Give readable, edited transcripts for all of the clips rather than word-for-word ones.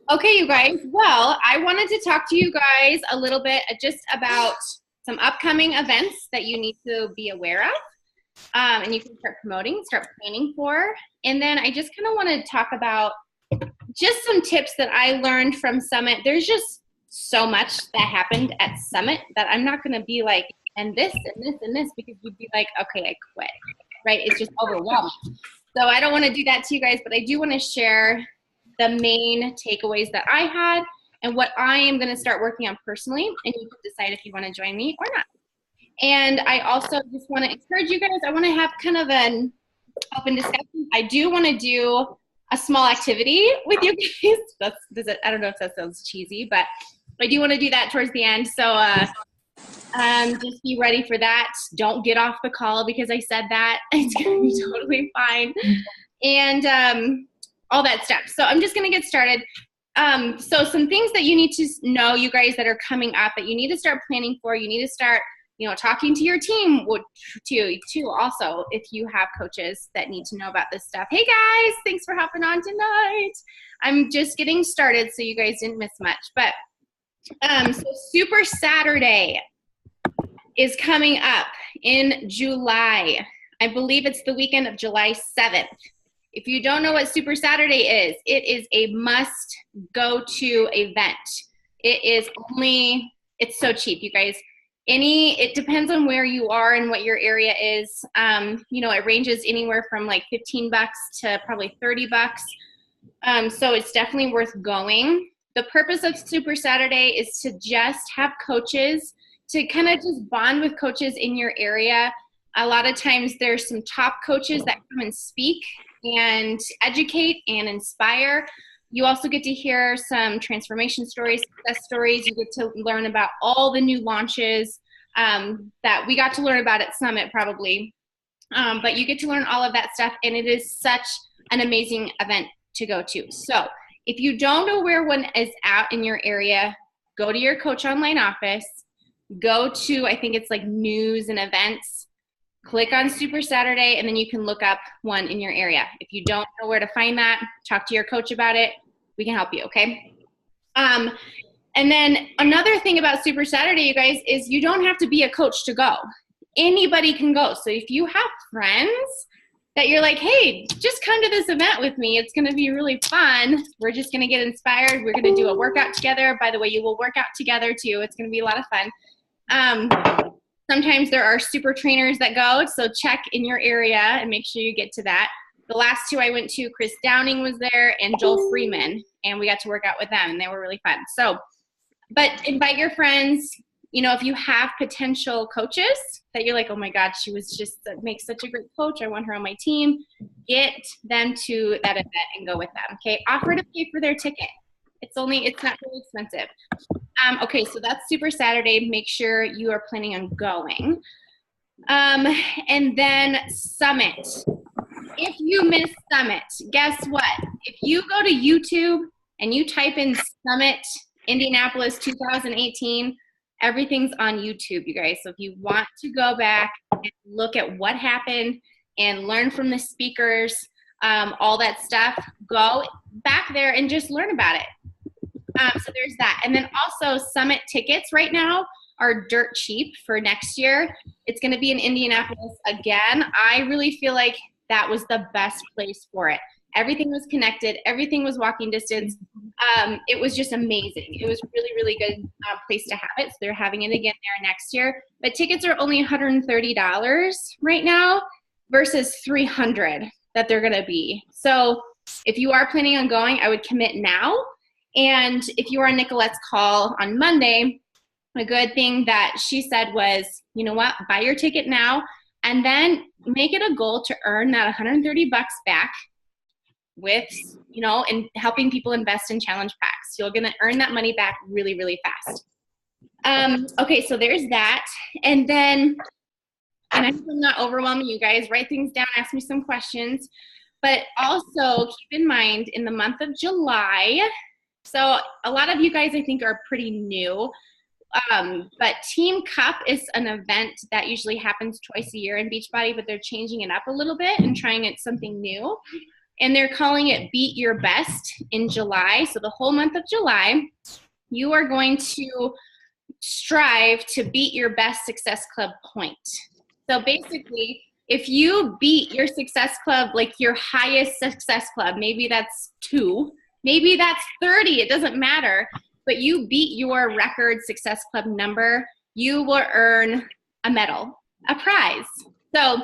Okay, you guys. Well, I wanted to talk to you guys a little bit just about some upcoming events that you need to be aware of, and you can start promoting, start planning for. And then I just kind of want to talk about just some tips that I learned from Summit. There's just so much that happened at Summit that I'm not going to be like, and this and this and this, because you'd be like, okay, I quit, right? It's just overwhelming. So I don't want to do that to you guys, but I do want to share the main takeaways that I had and what I am going to start working on personally, and you can decide if you want to join me or not. And I also just want to encourage you guys, I want to have kind of an open discussion. I do want to do a small activity with you guys. I don't know if that sounds cheesy, but I do want to do that towards the end. So just be ready for that. Don't get off the call because I said that. It's going to be totally fine. And all that stuff. So I'm just going to get started. So some things that you need to know, you guys, that are coming up that you need to start planning for. You need to start, talking to your team too. Also, if you have coaches that need to know about this stuff. Hey guys, thanks for hopping on tonight. I'm just getting started, so you guys didn't miss much. But so Super Saturday is coming up in July. I believe it's the weekend of July 7th. If you don't know what Super Saturday is, it is a must-go-to event. It's so cheap, you guys. It depends on where you are and what your area is. It ranges anywhere from like $15 to probably $30. So it's definitely worth going. The purpose of Super Saturday is to just have coaches, to kind of just bond with coaches in your area. A lot of times there's some top coaches that come and speak and educate and inspire. You also get to hear some transformation stories, success stories. You get to learn about all the new launches that we got to learn about at Summit probably. But you get to learn all of that stuff, and it is such an amazing event to go to. So if you don't know where one is out in your area, go to your Coach Online office. Go to, I think it's like news and events. Click on Super Saturday, and then you can look up one in your area. If you don't know where to find that, talk to your coach about it. We can help you, okay? And then another thing about Super Saturday, you guys, is you don't have to be a coach to go. Anybody can go. So if you have friends that you're like, hey, just come to this event with me. It's going to be really fun. We're just going to get inspired. We're going to do a workout together. By the way, you will work out together too. It's going to be a lot of fun. Sometimes there are super trainers that go, so check in your area and make sure you get to that. The last two I went to, Chris Downing was there and Joel Freeman, and we got to work out with them, and they were really fun. So, but invite your friends. If you have potential coaches that you're like, oh my God, she makes such a great coach. I want her on my team. Get them to that event and go with them, okay? Offer to pay for their ticket. It's not really expensive. Okay, so that's Super Saturday. Make sure you are planning on going. And then Summit. If you miss Summit, guess what? If you go to YouTube and you type in Summit Indianapolis 2018, everything's on YouTube, you guys. So if you want to go back and look at what happened and learn from the speakers, all that stuff, go back there and just learn about it. So there's that. And then also Summit tickets right now are dirt cheap for next year. It's going to be in Indianapolis again. I really feel like that was the best place for it. Everything was connected. Everything was walking distance. It was just amazing. It was really, really good place to have it. So they're having it again there next year. But tickets are only $130 right now versus $300 that they're going to be. So if you are planning on going, I would commit now. And if you were on Nicolette's call on Monday, a good thing that she said was, you know what, buy your ticket now and then make it a goal to earn that $130 back with, and helping people invest in challenge packs. You're going to earn that money back really, really fast. Okay, so there's that. And then, and I'm not overwhelming you guys, write things down, ask me some questions. But also keep in mind in the month of July, so a lot of you guys, I think, are pretty new. But Team Cup is an event that usually happens twice a year in Beachbody, but they're changing it up a little bit and trying it something new. and they're calling it Beat Your Best in July. So the whole month of July, you are going to strive to beat your best Success Club point. So basically, if you beat your Success Club, like your highest Success Club, maybe that's 2, maybe that's 30, it doesn't matter, but you beat your record Success Club number, you will earn a medal, a prize. So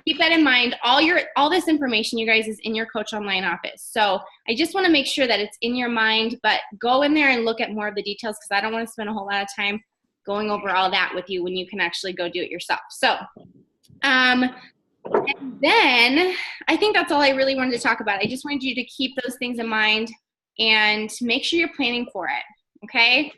keep that in mind. All this information, you guys, is in your Coach Online office. So I just want to make sure that it's in your mind, but go in there and look at more of the details, because I don't want to spend a whole lot of time going over all that with you when you can actually go do it yourself. So, and then I think that's all I really wanted to talk about. I just wanted you to keep those things in mind and make sure you're planning for it. Okay.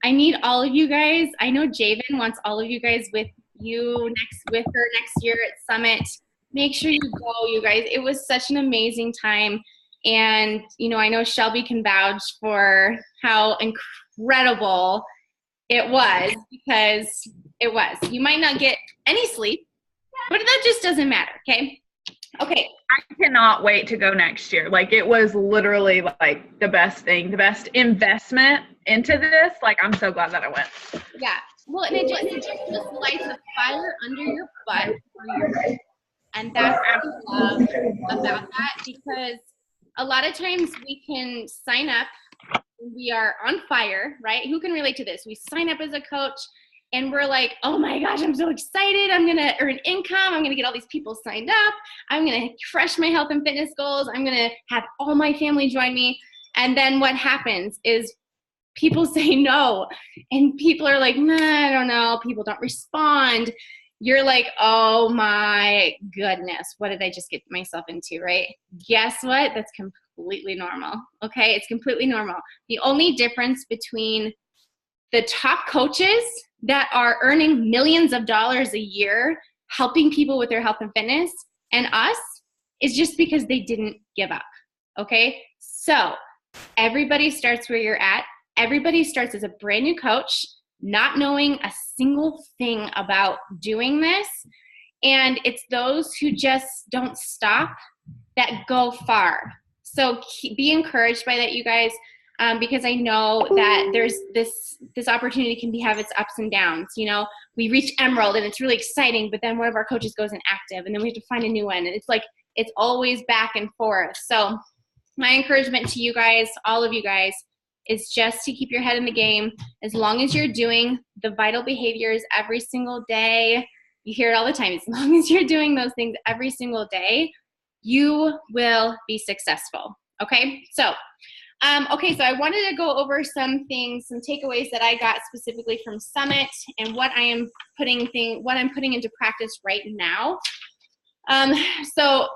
I need all of you guys. I know Javen wants all of you guys with her next year at Summit. Make sure you go, you guys. It was such an amazing time. And, I know Shelby can vouch for how incredible it was, because it was. You might not get any sleep, but that just doesn't matter, okay? Okay. I cannot wait to go next year. Like, it was literally like the best thing, the best investment into this. Like, I'm so glad that I went. Yeah. Well, and it just lights a fire under your butt for your life. And that's what I love about that, because a lot of times we can sign up, we are on fire, right? Who can relate to this? We sign up as a coach and we're like, oh my gosh, I'm so excited. I'm going to earn income. I'm going to get all these people signed up. I'm going to crush my health and fitness goals. I'm going to have all my family join me. And then what happens is people say no, and people are like, nah, I don't know. People don't respond. You're like, oh my goodness, what did I just get myself into, right? Guess what? That's completely normal, okay? It's completely normal. The only difference between the top coaches that are earning millions of dollars a year helping people with their health and fitness and us is just because they didn't give up, okay? So everybody starts where you're at. Everybody starts as a brand new coach, not knowing a single thing about doing this. And it's those who just don't stop that go far. So be encouraged by that, you guys, because I know that there's this opportunity can have its ups and downs. We reach Emerald and it's really exciting, but then one of our coaches goes inactive and then we have to find a new one. And it's like, it's always back and forth. So my encouragement to you guys, all of you guys, is just to keep your head in the game. As long as you're doing the vital behaviors every single day, you hear it all the time, as long as you're doing those things every single day, you will be successful, okay? So, so I wanted to go over some things, some takeaways that I got specifically from Summit and what I'm putting into practice right now. So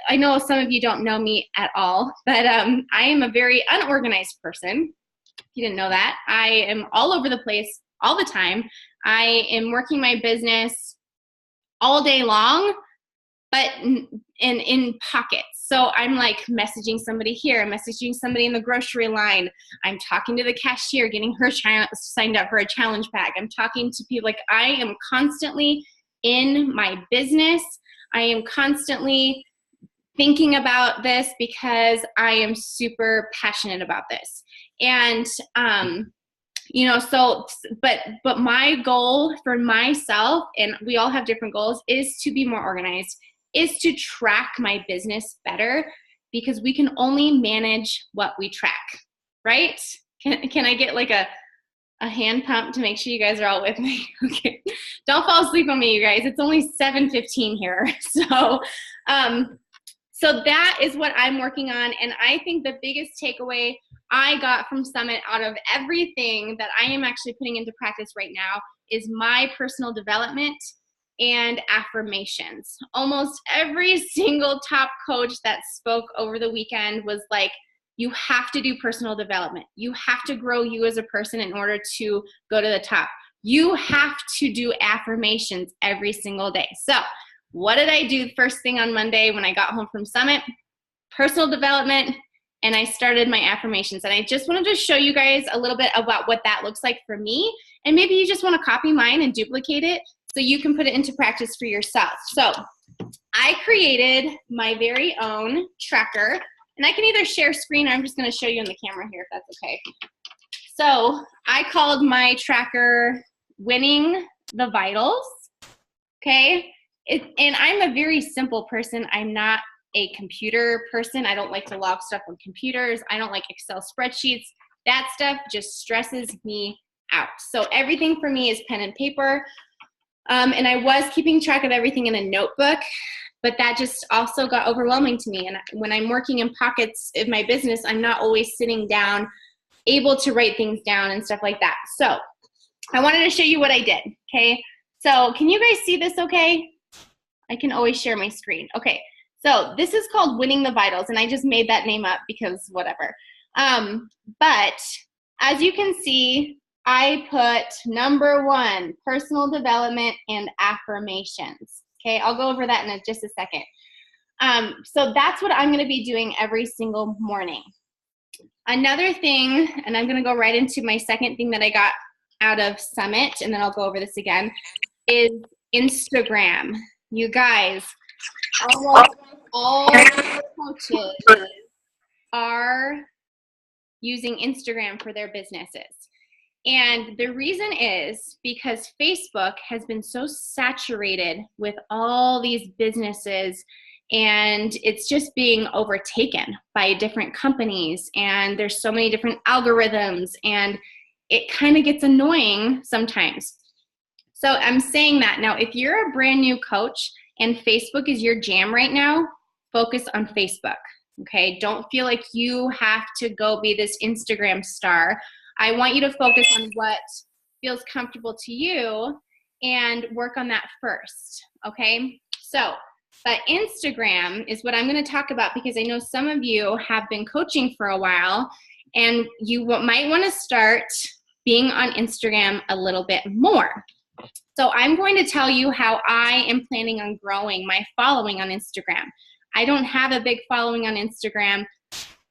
I know some of you don't know me at all, but I am a very unorganized person. If you didn't know that, I am all over the place all the time. I am working my business all day long, but in pockets. So I'm like messaging somebody here, I'm messaging somebody in the grocery line. I'm talking to the cashier, getting her signed up for a challenge pack. I'm talking to people. Like, I am constantly in my business. I am constantly thinking about this because I am super passionate about this. And, but my goal for myself, and we all have different goals, is to be more organized, is to track my business better, because we can only manage what we track, right? Can I get like a hand pump to make sure you guys are all with me? Okay. Don't fall asleep on me, you guys. It's only 7:15 here. So that is what I'm working on. And I think the biggest takeaway I got from Summit, out of everything that I am actually putting into practice right now, is my personal development and affirmations. Almost every single top coach that spoke over the weekend was like, you have to do personal development. You have to grow you as a person in order to go to the top. You have to do affirmations every single day. So what did I do first thing on Monday when I got home from Summit? Personal development, and I started my affirmations. And I just wanted to show you guys a little bit about what that looks like for me. And maybe you just want to copy mine and duplicate it so you can put it into practice for yourself. So I created my very own tracker, and I can either share screen or I'm just going to show you on the camera here if that's okay. So I called my tracker Winning the Vitals, okay? And I'm a very simple person. I'm not a computer person. I don't like to log stuff on computers. I don't like Excel spreadsheets. That stuff just stresses me out. So everything for me is pen and paper. And I was keeping track of everything in a notebook, but that just also got overwhelming to me. And when I'm working in pockets of my business, I'm not always sitting down, able to write things down and stuff like that. So I wanted to show you what I did, okay? So can you guys see this okay? I can always share my screen. Okay, so this is called Winning the Vitals, and I just made that name up because whatever. But as you can see, I put number 1, personal development and affirmations. Okay, I'll go over that in just a second. So that's what I'm gonna be doing every single morning. Another thing, and I'm gonna go right into my second thing that I got out of Summit, and then I'll go over this again, is Instagram. You guys, almost all coaches are using Instagram for their businesses. And the reason is because Facebook has been so saturated with all these businesses, and it's just being overtaken by different companies, and there's so many different algorithms, and it kind of gets annoying sometimes. So I'm saying that now, if you're a brand new coach and Facebook is your jam right now, focus on Facebook, okay? Don't feel like you have to go be this Instagram star. I want you to focus on what feels comfortable to you and work on that first, okay? So, but Instagram is what I'm going to talk about because I know some of you have been coaching for a while and you might want to start being on Instagram a little bit more. So I'm going to tell you how I am planning on growing my following on Instagram. I don't have a big following on Instagram.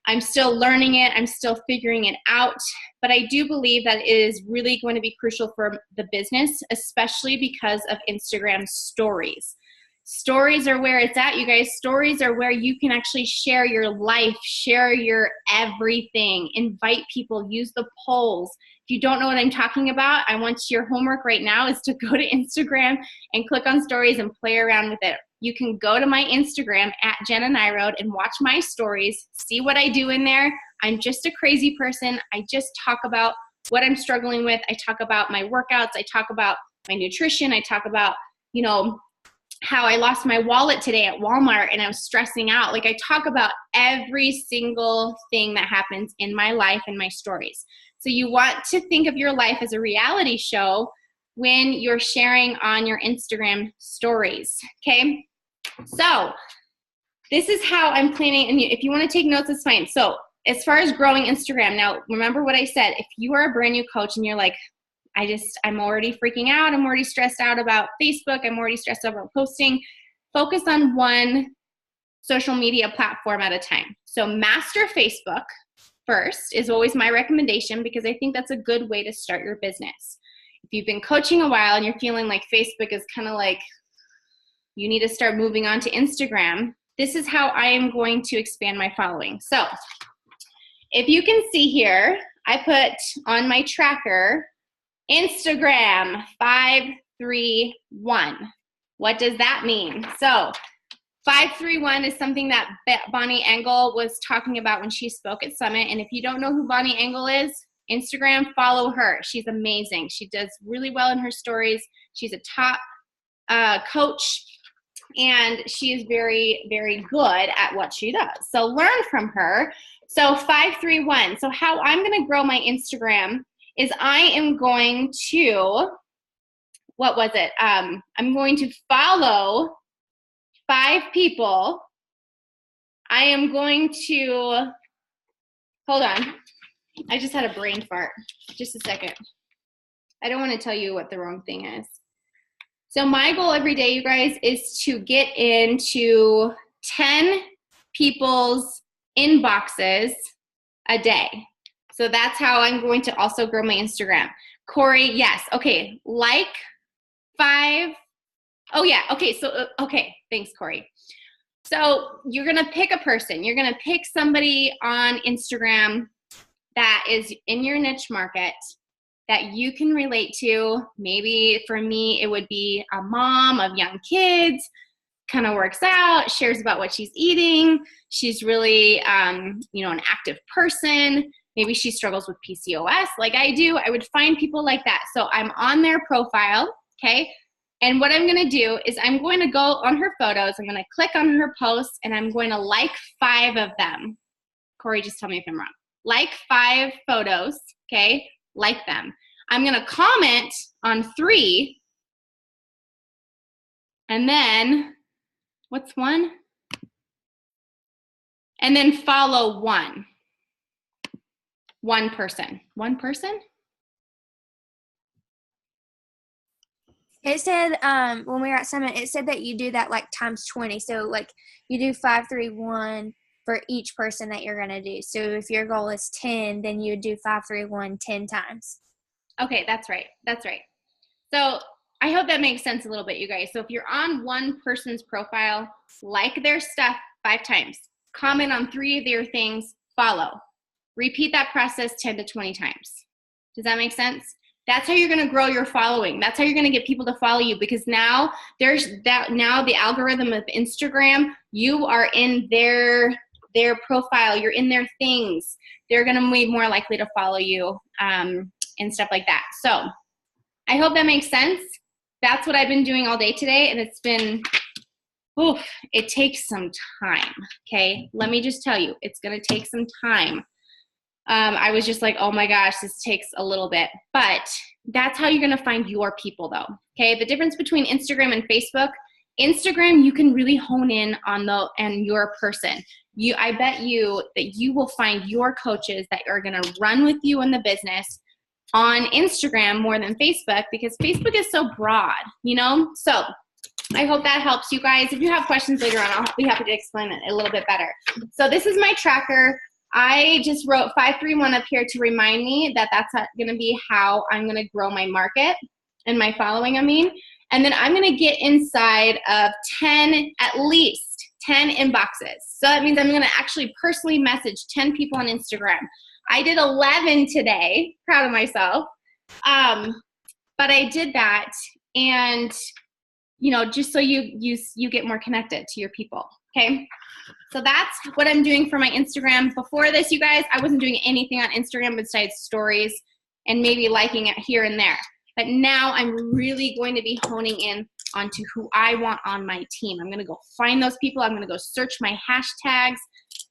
I'm still learning it. I'm still figuring it out. But I do believe that it is really going to be crucial for the business, especially because of Instagram stories. Stories are where it's at, you guys. Stories are where you can actually share your life, share your everything, invite people, use the polls. If you don't know what I'm talking about, I want your homework right now is to go to Instagram and click on stories and play around with it. You can go to my Instagram at Jenna Nyrode and watch my stories, see what I do in there. I'm just a crazy person. I just talk about what I'm struggling with. I talk about my workouts. I talk about my nutrition. I talk about, how I lost my wallet today at Walmart and I was stressing out. Like I talk about every single thing that happens in my life and my stories. So you want to think of your life as a reality show when you're sharing on your Instagram stories, okay? So this is how I'm planning, and if you want to take notes, it's fine. So as far as growing Instagram, now remember what I said. If you are a brand new coach and you're like, I'm already freaking out. I'm already stressed out about Facebook. I'm already stressed out about posting. Focus on one social media platform at a time. So master Facebook first is always my recommendation because I think that's a good way to start your business. If you've been coaching a while and you're feeling like Facebook is kind of like you need to start moving on to Instagram, this is how I am going to expand my following. So if you can see here, I put on my tracker Instagram 531. What does that mean? So 531 is something that Bonnie Engel was talking about when she spoke at Summit. And if you don't know who Bonnie Engel is, Instagram, follow her. She's amazing. She does really well in her stories. She's a top coach, and she is very, very good at what she does. So learn from her. So 531. So how I'm going to grow my Instagram is I am going to, I'm going to follow 5 people. I am going to, hold on. I just had a brain fart. Just a second. I don't want to tell you what the wrong thing is. So my goal every day, you guys, is to get into 10 people's inboxes a day. So that's how I'm going to also grow my Instagram. Corey, yes. Okay, like 5 Oh yeah. Okay. So, okay. Thanks, Corey. So you're going to pick a person. You're going to pick somebody on Instagram that is in your niche market that you can relate to. Maybe for me, it would be a mom of young kids, kind of works out, shares about what she's eating. She's really, an active person. Maybe she struggles with PCOS like I do. I would find people like that. So I'm on their profile, okay? And what I'm going to do is I'm going to go on her photos. I'm going to click on her posts, and I'm going to like 5 of them. Corey, just tell me if I'm wrong. Like 5 photos, okay? Like them. I'm going to comment on 3. And then, what's 1? And then follow 1. 1 person. 1 person? It said when we were at Summit, it said that you do that like times 20. So like you do 5, 3, 1 for each person that you're gonna do. So if your goal is 10, then you would do 5, 3, 1 10 times. Okay, that's right. That's right. So I hope that makes sense a little bit, you guys. So if you're on one person's profile, like their stuff 5 times, comment on 3 of their things, follow. Repeat that process 10 to 20 times. Does that make sense? That's how you're going to grow your following. That's how you're going to get people to follow you, because now now the algorithm of Instagram, you are in their profile, you're in their things. They're going to be more likely to follow you and stuff like that. So I hope that makes sense. That's what I've been doing all day today, and it's been, it takes some time, okay? Let me just tell you, it's going to take some time. I was just like, oh my gosh, this takes a little bit. But that's how you're going to find your people, though, okay? The difference between Instagram and Facebook, Instagram, you can really hone in on your person. I bet you that you will find your coaches that are going to run with you in the business on Instagram more than Facebook, because Facebook is so broad, So I hope that helps you guys. If you have questions later on, I'll be happy to explain it a little bit better. So this is my tracker. I just wrote 531 up here to remind me that that's going to be how I'm going to grow my market and my following, And then I'm going to get inside of at least 10 inboxes. So that means I'm going to actually personally message 10 people on Instagram. I did 11 today, proud of myself. But I did that, and, just so you get more connected to your people, okay? So that's what I'm doing for my Instagram. Before this, you guys, I wasn't doing anything on Instagram besides stories and maybe liking it here and there. But now I'm really going to be honing in onto who I want on my team. I'm going to go find those people. I'm going to go search my hashtags.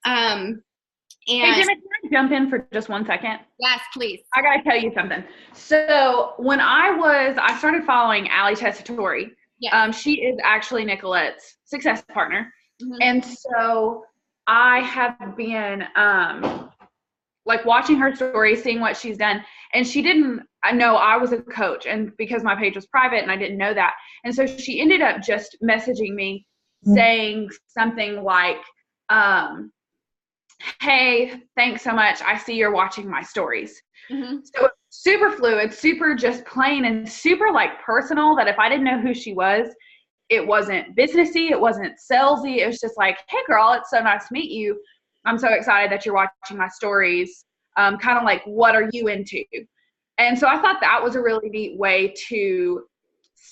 Hey, Jimmy, can I jump in for just 1 second? Yes, please. I got to tell you something. So when I started following Ali Tessitore. Yeah. She is actually Nicolette's success partner. Mm-hmm. And so I have been watching her story, seeing what she's done. And she didn't know I was a coach, and because my page was private and I didn't know that. And so she ended up just messaging me saying something like, hey, thanks so much. I see you're watching my stories. Mm-hmm. So super fluid, super just plain, and super personal, that if I didn't know who she was, it wasn't businessy, it wasn't salesy. It was just like, hey girl, it's so nice to meet you. I'm so excited that you're watching my stories. Kind of like, what are you into? And so I thought that was a really neat way to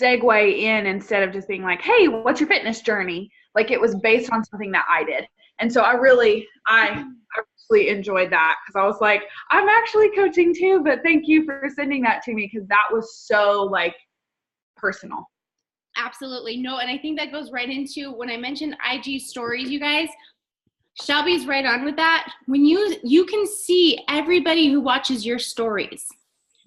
segue in, instead of just being like, hey, what's your fitness journey? Like, it was based on something that I did. And so I really enjoyed that, because I was like, I'm actually coaching too, but thank you for sending that to me, because that was so personal. Absolutely. No, and I think that goes right into when I mentioned IG stories, you guys. Shelby's right on with that. When you can see everybody who watches your stories.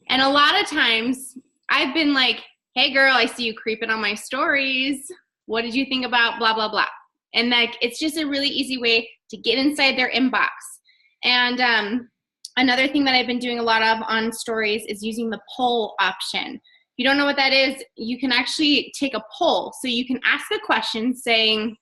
And a lot of times I've been like, hey girl, I see you creeping on my stories. What did you think about blah, blah, blah? And it's just a really easy way to get inside their inbox. And another thing that I've been doing a lot of on stories is using the poll option. If you don't know what that is, you can actually take a poll. So you can ask a question saying,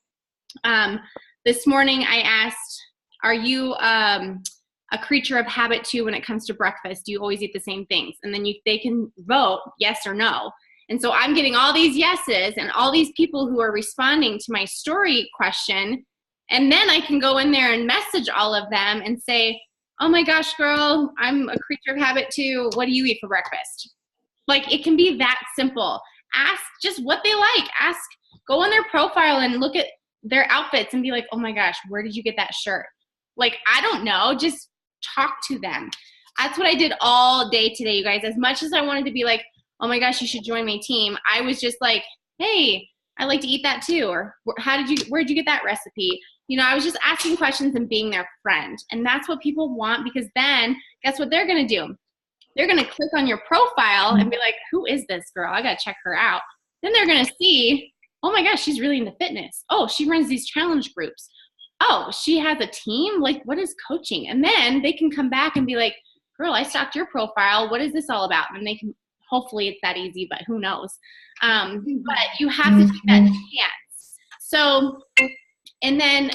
this morning I asked, are you a creature of habit too when it comes to breakfast? Do you always eat the same things? And then they can vote yes or no. And so I'm getting all these yeses and all these people who are responding to my story question. And then I can go in there and message all of them and say, oh my gosh, girl, I'm a creature of habit too. What do you eat for breakfast? Like, it can be that simple. Ask just what they like. Go on their profile and look at their outfits and be like, oh my gosh, where did you get that shirt? Like, I don't know. Just talk to them. That's what I did all day today, you guys. As much as I wanted to be like, oh my gosh, you should join my team, I was just like, hey, I like to eat that too. Or where'd you get that recipe? You know, I was just asking questions and being their friend. And that's what people want, because then guess what they're going to do? They're going to click on your profile and be like, who is this girl? I got to check her out. Then they're going to see, oh my gosh, she's really into fitness. Oh, she runs these challenge groups. Oh, she has a team? Like, what is coaching? And then they can come back and be like, girl, I stalked your profile. What is this all about? And they can, hopefully it's that easy, but who knows? But you have to take that chance. So, and then,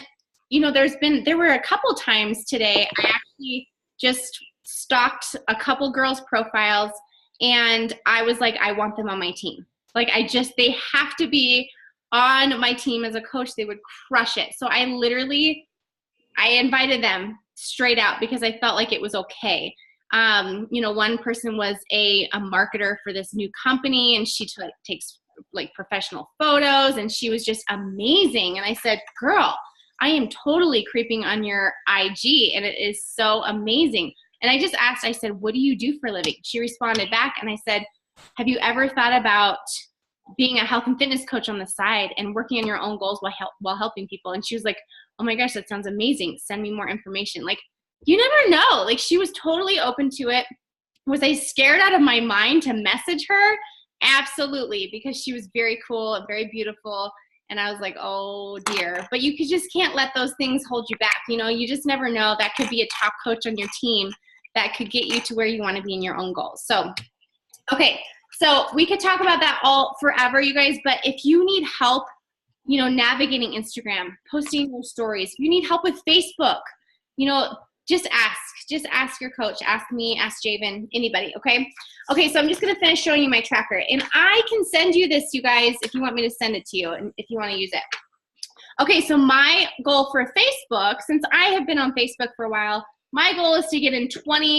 you know, there were a couple times today I actually just stalked a couple girls' profiles, and I was like, I want them on my team. Like, they have to be on my team as a coach. They would crush it. So I invited them straight out because I felt like it was okay. You know, one person was a marketer for this new company, and she takes like professional photos, and she was just amazing. And I said, girl, I am totally creeping on your IG, and it is so amazing. And I just asked, I said, what do you do for a living? She responded back, and I said, have you ever thought about being a health and fitness coach on the side and working on your own goals while helping people? And she was like, oh my gosh, that sounds amazing. Send me more information. Like, you never know. Like, she was totally open to it. Was I scared out of my mind to message her? Absolutely, because she was very cool and very beautiful. And I was like, oh dear. But you just can't let those things hold you back. You know, you just never know. That could be a top coach on your team that could get you to where you want to be in your own goals. So, okay. So we could talk about that all forever, you guys. But if you need help, you know, navigating Instagram, posting your stories, if you need help with Facebook, you know, just ask your coach, ask me, ask Javen, anybody. Okay. So I'm just going to finish showing you my tracker, and I can send you this, you guys, if you want me to send it to you and if you want to use it. Okay. So my goal for Facebook, since I have been on Facebook for a while, my goal is to get in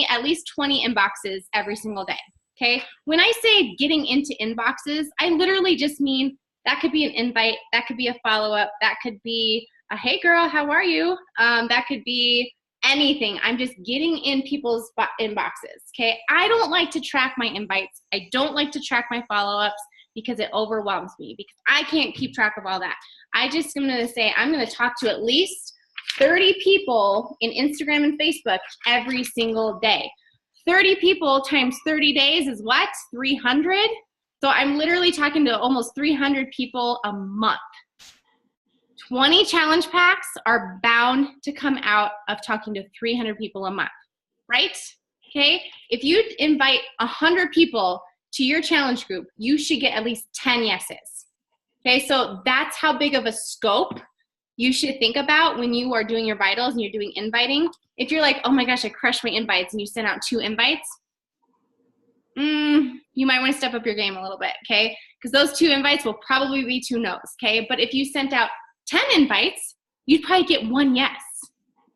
at least 20 inboxes every single day. Okay. When I say getting into inboxes, I literally just mean that could be an invite. That could be a follow-up. That could be a, hey girl, how are you? That could be anything. I'm just getting in people's inboxes. Okay. I don't like to track my invites. I don't like to track my follow-ups because it overwhelms me, because I can't keep track of all that. I just am going to say, I'm going to talk to at least 30 people in Instagram and Facebook every single day. 30 people times 30 days is what? 300? So I'm literally talking to almost 300 people a month. 20 challenge packs are bound to come out of talking to 300 people a month, right? Okay. If you invite 100 people to your challenge group, you should get at least 10 yeses. Okay. So that's how big of a scope you should think about when you are doing your vitals and you're doing inviting. If you're like, oh my gosh, I crushed my invites, and you send out 2 invites, you might want to step up your game a little bit. Okay. Because those 2 invites will probably be 2 no's. Okay. But if you sent out 10 invites, you'd probably get 1 yes.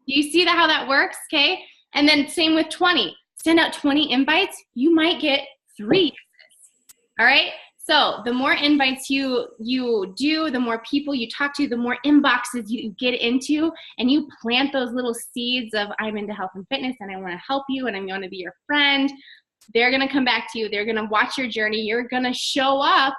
Do you see how that works? Okay. And then same with 20. Send out 20 invites, you might get 3 yeses. All right. So the more invites you do, the more people you talk to, the more inboxes you get into, and you plant those little seeds of, I'm into health and fitness and I want to help you and I'm going to be your friend. They're going to come back to you. They're going to watch your journey. You're going to show up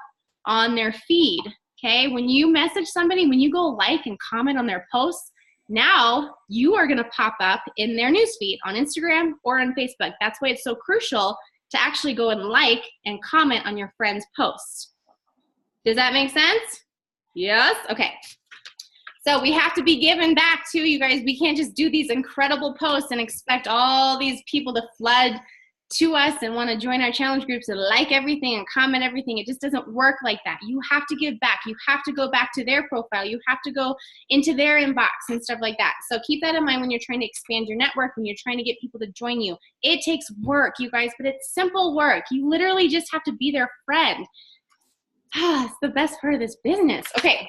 on their feed. Okay. When you message somebody, when you go like and comment on their posts, now you are going to pop up in their newsfeed on Instagram or on Facebook. That's why it's so crucial to actually go and like and comment on your friend's posts. Does that make sense? Yes? Okay. So we have to be given back too, you guys. We can't just do these incredible posts and expect all these people to flood to us and want to join our challenge groups and like everything and comment everything. It just doesn't work like that. You have to give back. You have to go back to their profile. You have to go into their inbox and stuff like that. So keep that in mind when you're trying to expand your network, when you're trying to get people to join you. It takes work, you guys, but it's simple work. You literally just have to be their friend. It's the best part of this business. Okay.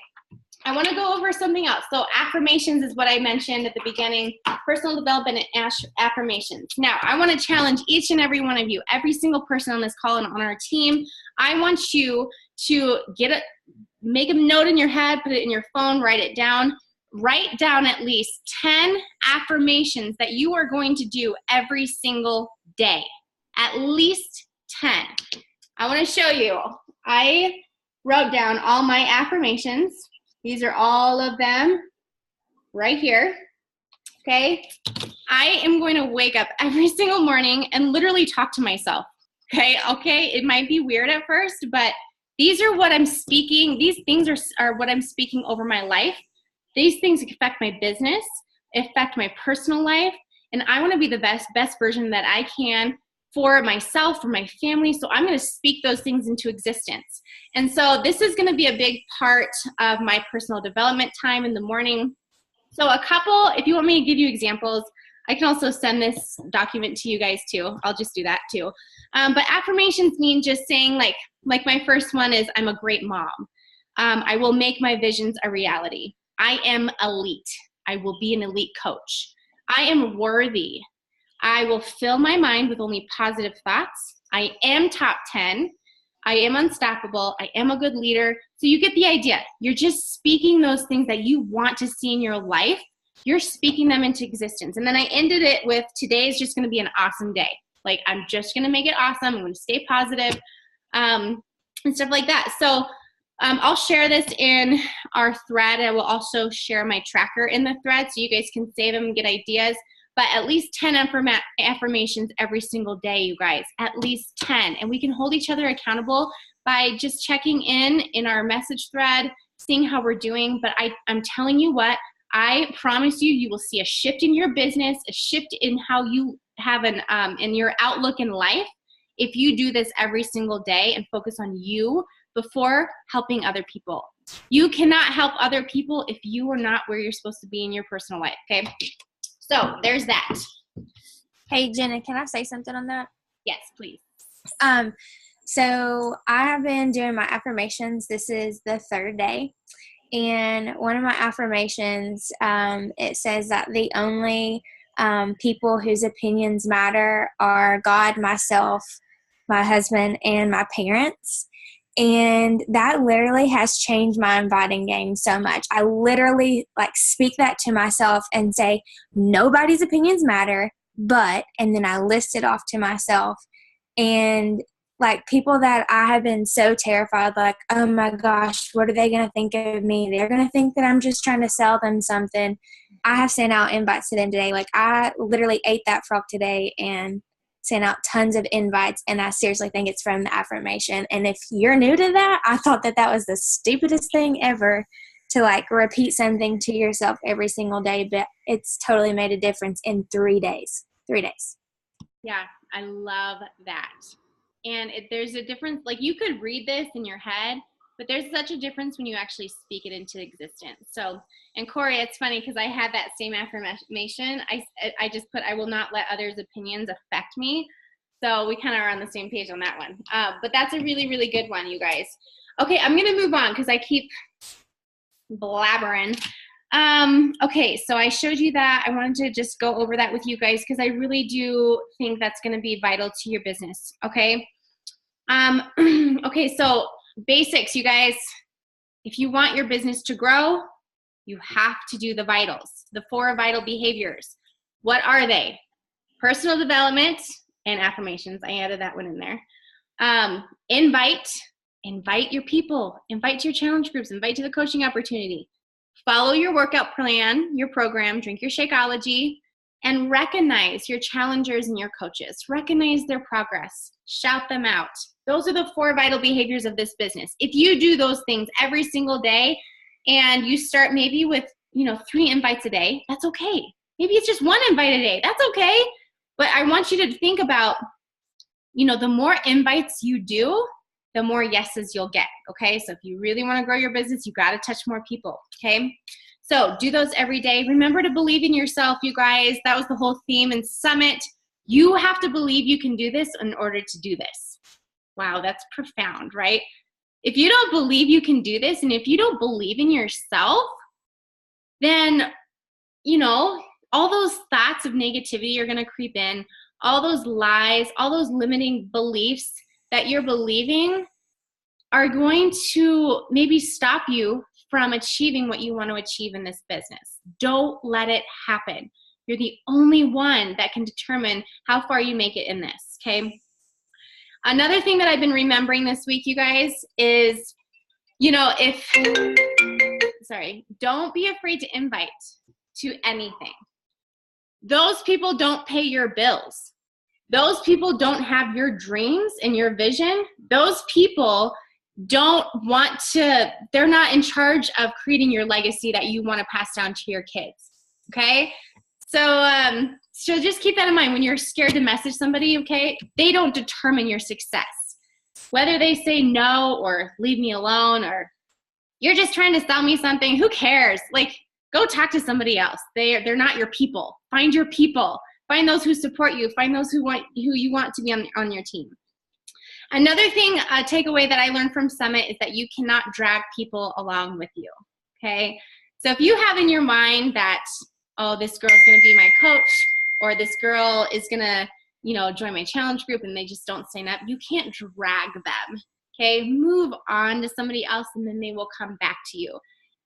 I want to go over something else. So affirmations is what I mentioned at the beginning, personal development and affirmations. Now, I want to challenge each and every one of you, every single person on this call and on our team. I want you to make a note in your head, put it in your phone, write it down. Write down at least 10 affirmations that you are going to do every single day. At least 10. I want to show you. I wrote down all my affirmations. These are all of them right here, okay? I am going to wake up every single morning and literally talk to myself, okay? It might be weird at first, but these are what I'm speaking. These things are what I'm speaking over my life. These things affect my business, affect my personal life, and I want to be the best version that I can for myself, for my family. So I'm going to speak those things into existence. And so this is going to be a big part of my personal development time in the morning. So if you want me to give you examples, I can also send this document to you guys too. I'll just do that too. But affirmations mean just saying like my first one is, I'm a great mom. I will make my visions a reality. I am elite. I will be an elite coach. I am worthy. I will fill my mind with only positive thoughts. I am top 10. I am unstoppable. I am a good leader. So you get the idea. You're just speaking those things that you want to see in your life. You're speaking them into existence. And then I ended it with, today is just going to be an awesome day. Like, I'm just going to make it awesome. I'm going to stay positive, and stuff like that. So I'll share this in our thread. I will also share my tracker in the thread so you guys can save them and get ideas. But at least 10 affirmations every single day, you guys. At least 10. And we can hold each other accountable by just checking in our message thread, seeing how we're doing. But I'm telling you what, I promise you will see a shift in your business, a shift in how you have in your outlook in life if you do this every single day and focus on you before helping other people. You cannot help other people if you are not where you're supposed to be in your personal life, okay? So there's that. Hey, Jenna, can I say something on that? Yes, please. So I have been doing my affirmations. This is the third day. And one of my affirmations, it says that the only people whose opinions matter are God, myself, my husband, and my parents. And that literally has changed my inviting game so much. I literally speak that to myself and say, nobody's opinions matter, but, and then I list it off to myself. And people that I have been so terrified, oh my gosh, what are they going to think of me? They're going to think that I'm just trying to sell them something. I have sent out invites to them today. I literally ate that frog today and sent out tons of invites, and I seriously think it's from the affirmation. And if you're new to that, I thought that was the stupidest thing ever to repeat something to yourself every single day, but it's totally made a difference in 3 days. 3 days. Yeah, I love that. And there's a difference. You could read this in your head, but there's such a difference when you actually speak it into existence. So, and Corey, it's funny because I had that same affirmation. I just put, I will not let others' opinions affect me. So we kind of are on the same page on that one. But that's a really, really good one, you guys. Okay, I'm going to move on because I keep blabbering. Okay, so I showed you that. I wanted to just go over that with you guys because I really do think that's going to be vital to your business. Okay. Okay, so basics, you guys. If you want your business to grow, you have to do the vitals, the 4 vital behaviors. What are they? Personal development and affirmations. I added that one in there. Invite your people, invite to your challenge groups, invite to the coaching opportunity. Follow your workout plan, your program, drink your Shakeology, and recognize your challengers and your coaches. Recognize their progress. Shout them out. Those are the 4 vital behaviors of this business. If you do those things every single day and you start maybe with, 3 invites a day, that's okay. Maybe it's just 1 invite a day. That's okay. But I want you to think about, the more invites you do, the more yeses you'll get, okay? So if you really want to grow your business, you got to touch more people, okay? So do those every day. Remember to believe in yourself, you guys. That was the whole theme in Summit. You have to believe you can do this in order to do this. Wow, that's profound, right? If you don't believe you can do this, and if you don't believe in yourself, then, you know, all those thoughts of negativity are going to creep in, all those lies, all those limiting beliefs that you're believing are going to maybe stop you from achieving what you want to achieve in this business. Don't let it happen. You're the only one that can determine how far you make it in this, okay? Another thing that I've been remembering this week, you guys, is, you know, don't be afraid to invite to anything. Those people don't pay your bills. Those people don't have your dreams and your vision. Those people don't want to, they're not in charge of creating your legacy that you want to pass down to your kids, okay? So just keep that in mind when you're scared to message somebody, okay? They don't determine your success. Whether they say no or leave me alone or you're just trying to sell me something, who cares? Like, go talk to somebody else. They're not your people. Find your people. Find those who support you. Find those who you want to be on your team. Another thing, a takeaway that I learned from Summit is that you cannot drag people along with you, okay? So if you have in your mind that, oh, this girl's gonna be my coach, or this girl is gonna, you know, join my challenge group and they just don't sign up, you can't drag them, okay? Move on to somebody else and then they will come back to you.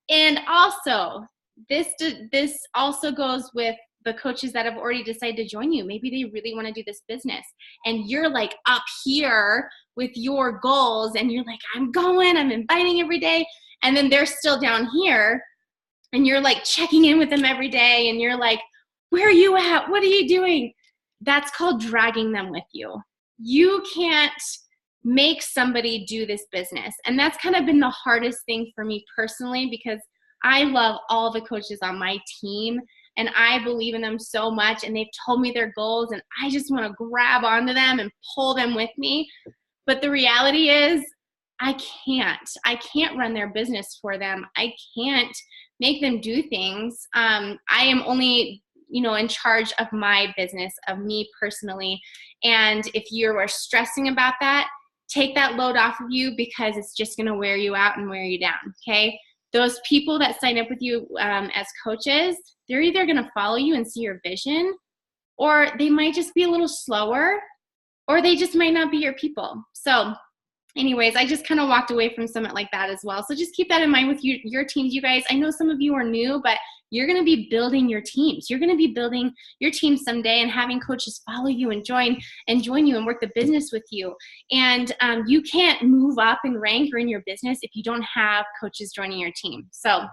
And also, this also goes with the coaches that have already decided to join you. Maybe they really want to do this business and you're like up here with your goals and you're like, I'm going, I'm inviting every day. And then they're still down here and you're like checking in with them every day and you're like, where are you at? What are you doing? That's called dragging them with you. You can't make somebody do this business. And that's kind of been the hardest thing for me personally, because I love all the coaches on my team and I believe in them so much and they've told me their goals and I just want to grab onto them and pull them with me. But the reality is I can't run their business for them. I can't make them do things. I am only, you know, in charge of my business, of me personally. And if you are stressing about that, take that load off of you because it's just going to wear you out and wear you down, okay? Those people that sign up with you as coaches, they're either going to follow you and see your vision, or they might just be a little slower, or they just might not be your people. So anyways, I just kind of walked away from Summit like that as well. So just keep that in mind with your teams, you guys. I know some of you are new, but you're going to be building your teams. You're going to be building your team someday and having coaches follow you and join you and work the business with you. And you can't move up in rank or in your business if you don't have coaches joining your team. So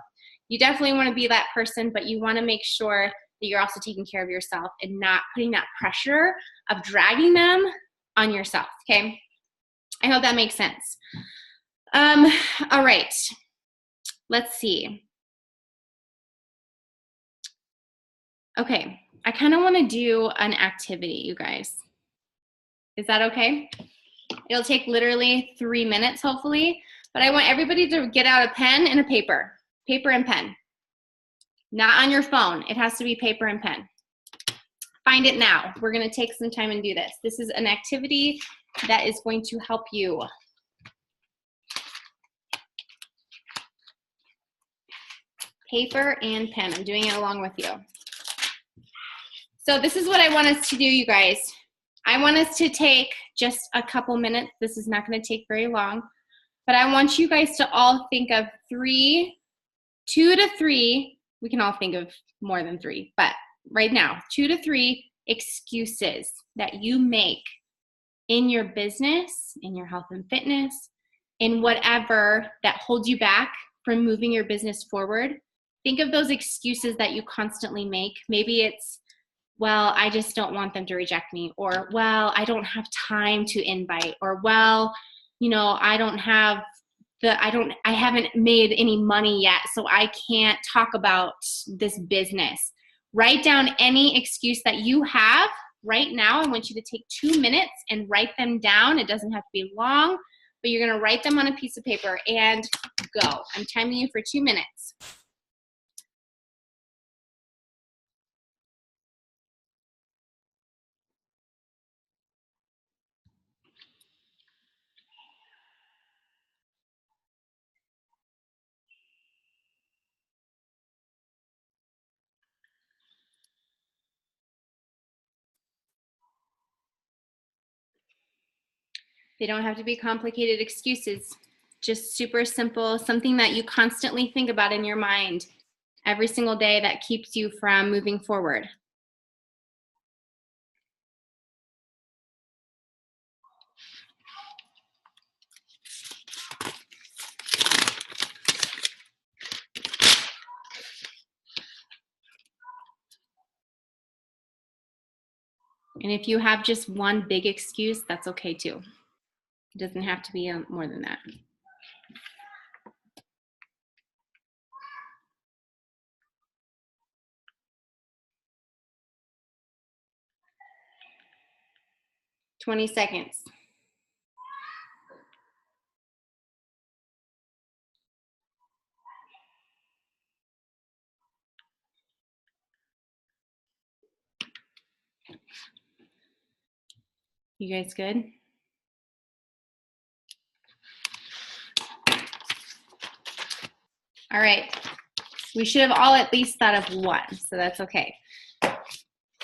you definitely want to be that person, but you want to make sure that you're also taking care of yourself and not putting that pressure of dragging them on yourself, okay? I hope that makes sense. All right, let's see. Okay, I kind of want to do an activity, you guys. Is that okay? It'll take literally 3 minutes, hopefully, but I want everybody to get out a pen and a paper and pen. Not on your phone. It has to be paper and pen. Find it now. We're going to take some time and do this. This is an activity that is going to help you. Paper and pen. I'm doing it along with you. So this is what I want us to do, you guys. I want us to take just a couple minutes. This is not going to take very long. But I want you guys to all think of 2 to 3. We can all think of more than 3. But right now, 2 to 3 excuses that you make in your business, in your health and fitness, in whatever that holds you back from moving your business forward. Think of those excuses that you constantly make. Maybe it's, well, I just don't want them to reject me, or, well, I don't have time to invite, or, well, you know, I haven't made any money yet, so I can't talk about this business. Write down any excuse that you have right now. I want you to take 2 minutes and write them down. It doesn't have to be long, but you're going to write them on a piece of paper and go. I'm timing you for 2 minutes. They don't have to be complicated excuses. Just super simple, something that you constantly think about in your mind every single day that keeps you from moving forward. And if you have just one big excuse, that's okay too. It doesn't have to be more than that. "20 seconds. You guys good? All right. We should have all at least thought of one, so that's okay.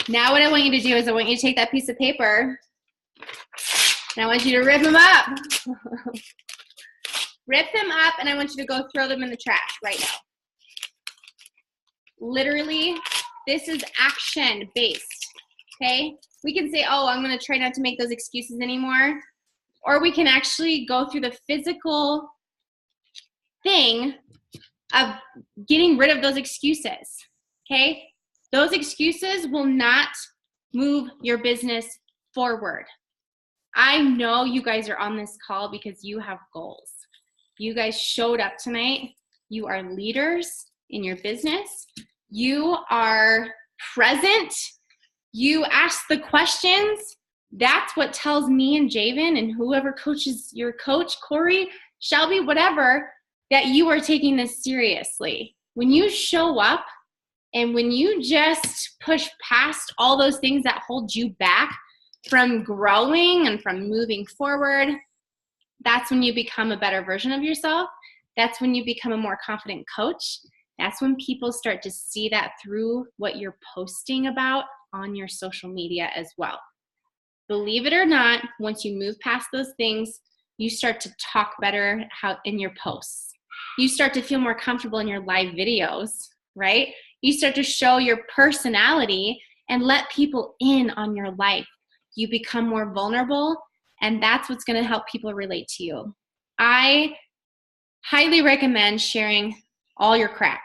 Now what I want you to do is I want you to take that piece of paper and I want you to rip them up. Rip them up, and I want you to go throw them in the trash right now. Literally, this is action-based, okay? We can say, oh, I'm going to try not to make those excuses anymore. Or we can actually go through the physical thing of getting rid of those excuses, okay? Those excuses will not move your business forward. I know you guys are on this call because you have goals. You guys showed up tonight. You are leaders in your business. You are present. You ask the questions. That's what tells me and Javen and whoever coaches your coach, Corey, Shelby, whatever, that you are taking this seriously. When you show up and when you just push past all those things that hold you back from growing and from moving forward, that's when you become a better version of yourself. That's when you become a more confident coach. That's when people start to see that through what you're posting about on your social media as well. Believe it or not, once you move past those things, you start to talk better in your posts. You start to feel more comfortable in your live videos, right? You start to show your personality and let people in on your life. You become more vulnerable, and that's what's going to help people relate to you. I highly recommend sharing all your crap.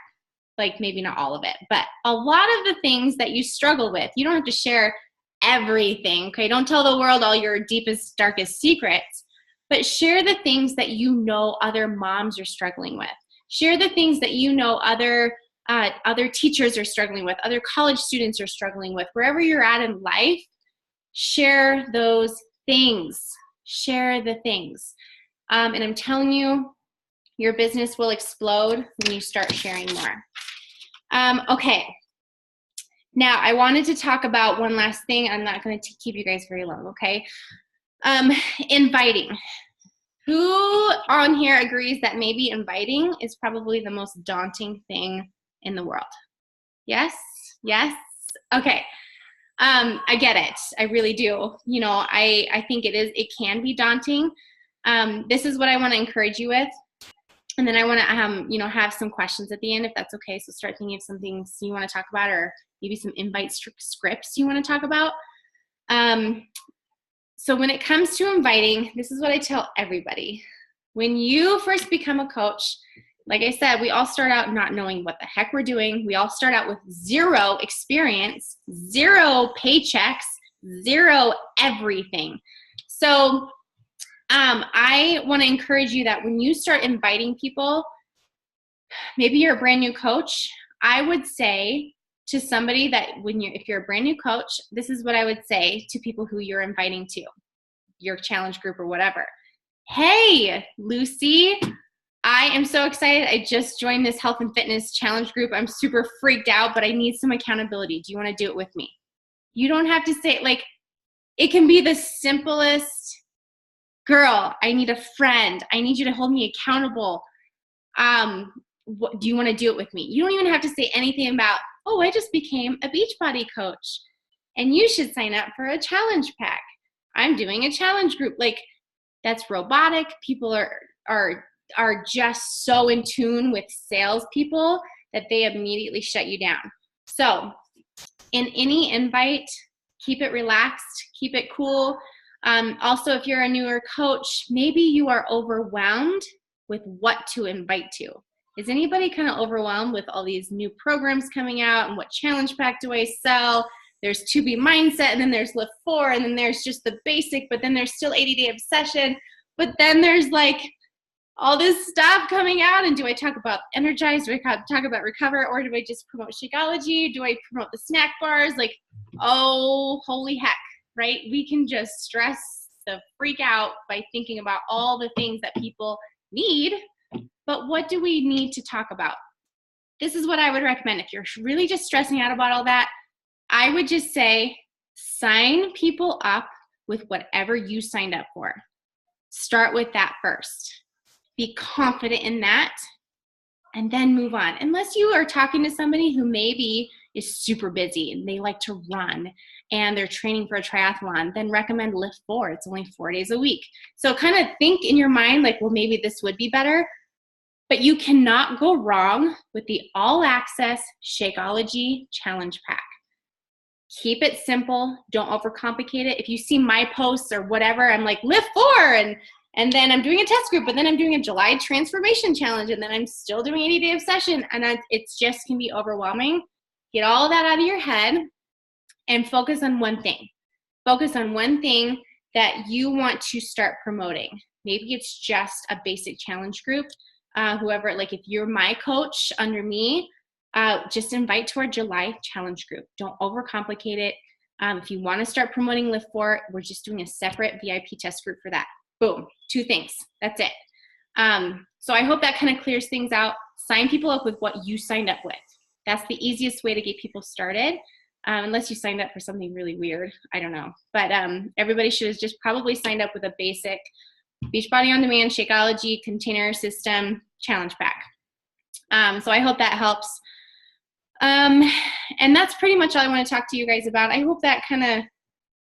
Like maybe not all of it, but a lot of the things that you struggle with. You don't have to share everything, okay? Don't tell the world all your deepest, darkest secrets, but share the things that you know other moms are struggling with. Share the things that you know other teachers are struggling with, other college students are struggling with. Wherever you're at in life, share those things. Share the things. And I'm telling you, your business will explode when you start sharing more. Okay. Now, I wanted to talk about one last thing. I'm not going to keep you guys very long, okay? Inviting. Who on here agrees that maybe inviting is probably the most daunting thing in the world? Yes? Yes? Okay. I get it. I really do. You know, I think it can be daunting. This is what I want to encourage you with. And then I want to, have some questions at the end, if that's okay. So start thinking of some things you want to talk about, or maybe some invite scripts you want to talk about. So when it comes to inviting, this is what I tell everybody. When you first become a coach, like I said, we all start out not knowing what the heck we're doing. We all start out with zero experience, zero paychecks, zero everything. So I want to encourage you that when you start inviting people, maybe you're a brand new coach, I would say to somebody that if you're a brand new coach, this is what I would say to people who you're inviting to your challenge group or whatever. Hey, Lucy, I am so excited. I just joined this health and fitness challenge group. I'm super freaked out, but I need some accountability. Do you want to do it with me? You don't have to say, it can be the simplest, girl, I need a friend. I need you to hold me accountable. Do you want to do it with me? You don't even have to say anything about, oh, I just became a Beachbody coach and you should sign up for a challenge pack. I'm doing a challenge group. that's robotic. People are just so in tune with salespeople that they immediately shut you down. So in any invite, keep it relaxed, keep it cool. Also, if you're a newer coach, maybe you are overwhelmed with what to invite to. Is anybody kind of overwhelmed with all these new programs coming out and what challenge pack do I sell? There's 2B mindset, and then there's Lift 4, and then there's just the basic, but then there's still 80-day obsession. But then there's like all this stuff coming out, and do I talk about Energize? Do I talk about Recover? Or do I just promote Shakeology? Do I promote the snack bars? Like, oh, holy heck, right? We can just stress the freak out by thinking about all the things that people need, but what do we need to talk about? This is what I would recommend. If you're really just stressing out about all that, I would just say sign people up with whatever you signed up for. Start with that first. Be confident in that, and then move on. Unless you are talking to somebody who maybe is super busy and they like to run and they're training for a triathlon, then recommend Lift 4. It's only 4 days a week. So kind of think in your mind like, well, maybe this would be better. But you cannot go wrong with the all-access Shakeology Challenge Pack. Keep it simple. Don't overcomplicate it. If you see my posts or whatever, I'm like, Lift 4, and then I'm doing a test group, and then I'm doing a July transformation challenge, and then I'm still doing 80-day obsession, and it's just can be overwhelming. Get all that out of your head and focus on one thing. Focus on one thing that you want to start promoting. Maybe it's just a basic challenge group. Whoever, like if you're my coach under me, just invite to our July challenge group. Don't overcomplicate it. If you want to start promoting Lift 4, we're just doing a separate VIP test group for that. Boom, 2 things. That's it. So I hope that kind of clears things out. Sign people up with what you signed up with. That's the easiest way to get people started, unless you signed up for something really weird. I don't know. But everybody should have just probably signed up with a basic Beachbody On Demand, Shakeology, Container System, Challenge Pack. So I hope that helps. And that's pretty much all I want to talk to you guys about. I hope that kind of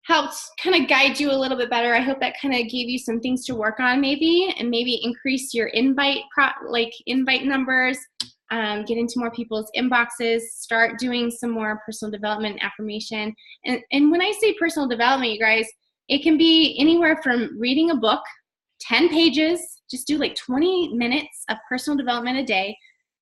helped kind of guide you a little bit better. I hope that kind of gave you some things to work on maybe, and maybe increase your invite numbers, get into more people's inboxes, start doing some more personal development affirmation. And when I say personal development, you guys, it can be anywhere from reading a book, 10 pages, just do like 20 minutes of personal development a day.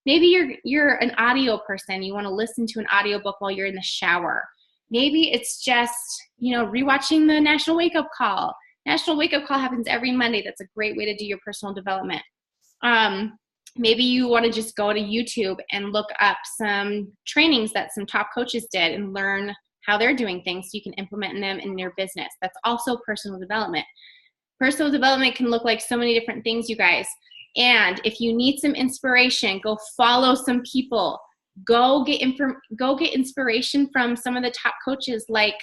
Maybe you're an audio person. You want to listen to an audiobook while you're in the shower. Maybe it's just, rewatching the National Wake Up Call. National Wake Up Call happens every Monday. That's a great way to do your personal development. Maybe you want to just go to YouTube and look up some trainings that some top coaches did and learn how they're doing things so you can implement them in your business. That's also personal development. Personal development can look like so many different things, you guys. And if you need some inspiration, go follow some people. Go get inspiration from some of the top coaches like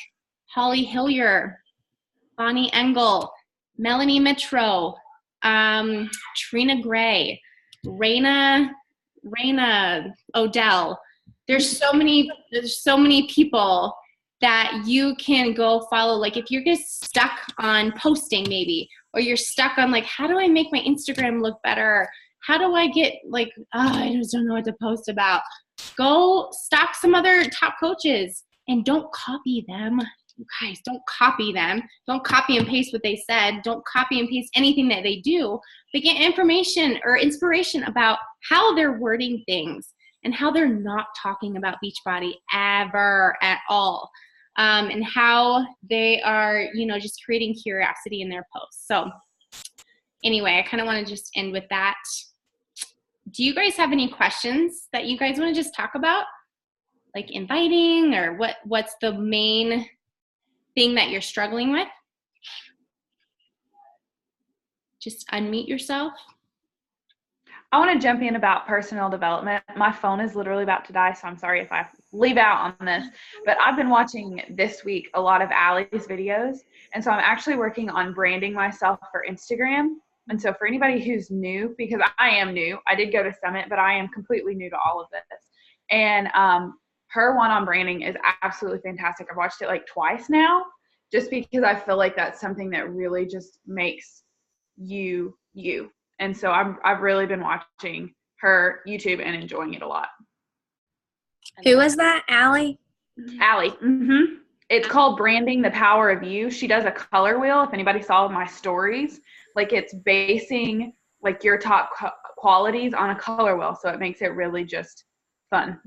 Holly Hillier, Bonnie Engel, Melanie Mitro, Trina Gray, Raina Odell. There's so many people that you can go follow. Like if you're just stuck on posting maybe, or you're stuck on like, how do I make my Instagram look better? How do I get I just don't know what to post about. Go stalk some other top coaches and don't copy them. You guys, don't copy them. Don't copy and paste what they said. Don't copy and paste anything that they do. But get information or inspiration about how they're wording things and how they're not talking about Beachbody ever at all. And how they are, just creating curiosity in their posts. So anyway, I kind of want to just end with that. Do you guys have any questions that you guys want to just talk about? Like inviting, or what's the main thing that you're struggling with? Just unmute yourself. I want to jump in about personal development. My phone is literally about to die, so I'm sorry if I leave out on this. But I've been watching this week a lot of Allie's videos. And so I'm actually working on branding myself for Instagram. And so for anybody who's new, because I am new, I did go to Summit, but I am completely new to all of this. And her one on branding is absolutely fantastic. I've watched it like twice now, just because I feel like that's something that really just makes you. And so I've really been watching her YouTube and enjoying it a lot. Who was that? Allie? Allie. It's called Branding the Power of You. She does a color wheel. If anybody saw my stories, like it's basing like your top qualities on a color wheel. So it makes it really just fun.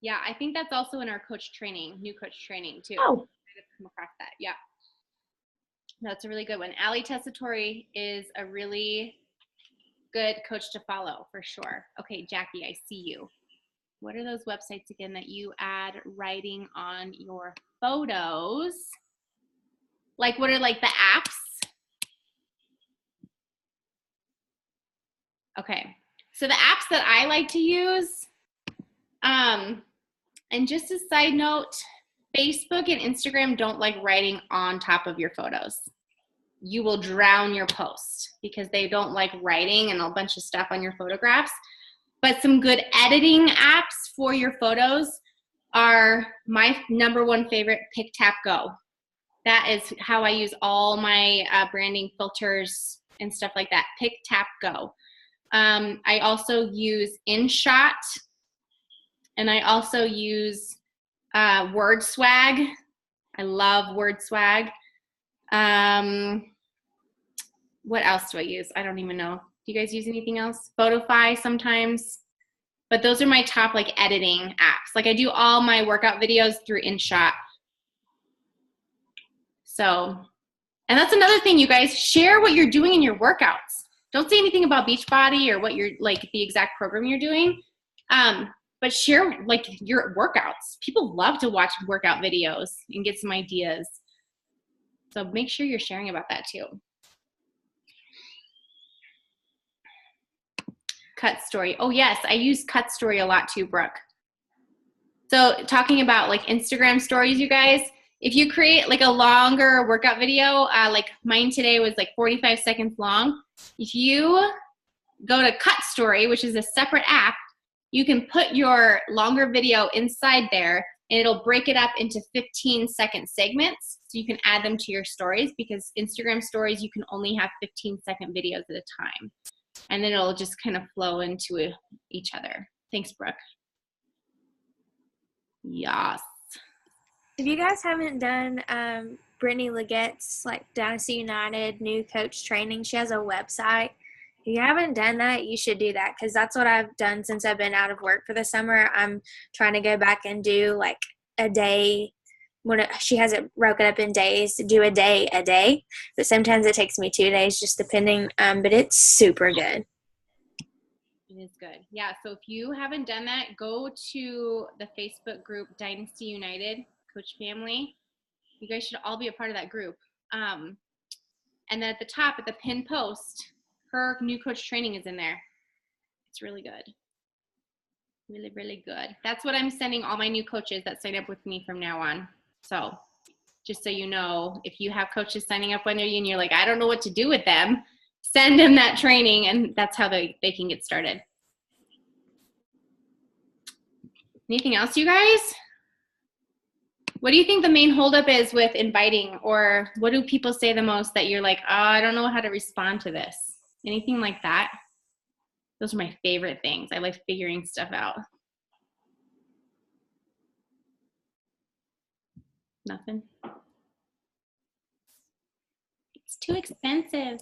Yeah, I think that's also in our coach training, new coach training too. Oh. I've come across that. Yeah. That's a really good one. Allie Tessitore is a really good coach to follow for sure. Okay, Jackie, I see you. What are those websites again that you add writing on your photos? Like what are like the apps? Okay, so the apps that I like to use, and just a side note, Facebook and Instagram don't like writing on top of your photos. You will drown your post because they don't like writing and a bunch of stuff on your photographs. But some good editing apps for your photos are my number one favorite, PicTapGo. That is how I use all my branding filters and stuff like that, PicTapGo. I also use InShot, and I also use WordSwag. I love WordSwag. What else do I use? I don't even know. Do you guys use anything else? Photify sometimes. But those are my top like editing apps. Like I do all my workout videos through InShot. So, and that's another thing, you guys, share what you're doing in your workouts. Don't say anything about Beachbody or what you're like the exact program you're doing. But share like your workouts. People love to watch workout videos and get some ideas. So make sure you're sharing about that too. Cut Story. Oh yes, I use Cut Story a lot too, Brooke. So talking about like Instagram stories, you guys, if you create like a longer workout video, like mine today was like 45 seconds long. If you go to Cut Story, which is a separate app, you can put your longer video inside there and it'll break it up into 15-second segments. So you can add them to your stories because Instagram stories, you can only have 15-second videos at a time. And then it'll just kind of flow into each other. Thanks, Brooke. Yes. If you guys haven't done Brittany Leggett's like Dynasty United new coach training, she has a website. If you haven't done that, you should do that because that's what I've done since I've been out of work for the summer. I'm trying to go back and do like a day. She has it broken up in days, do a day, but sometimes it takes me 2 days just depending, but it's super good. It is good. Yeah, so if you haven't done that, go to the Facebook group Dynasty United Coach Family. You guys should all be a part of that group. And then at the top, at the pinned post, her new coach training is in there. It's really good. Really, really good. That's what I'm sending all my new coaches that sign up with me from now on. So just so you know, if you have coaches signing up under you and you're like, I don't know what to do with them, send them that training and that's how they can get started. Anything else, you guys? What do you think the main holdup is with inviting, or what do people say the most that you're like, oh, I don't know how to respond to this? Anything like that? Those are my favorite things. I like figuring stuff out. Nothing. It's too expensive.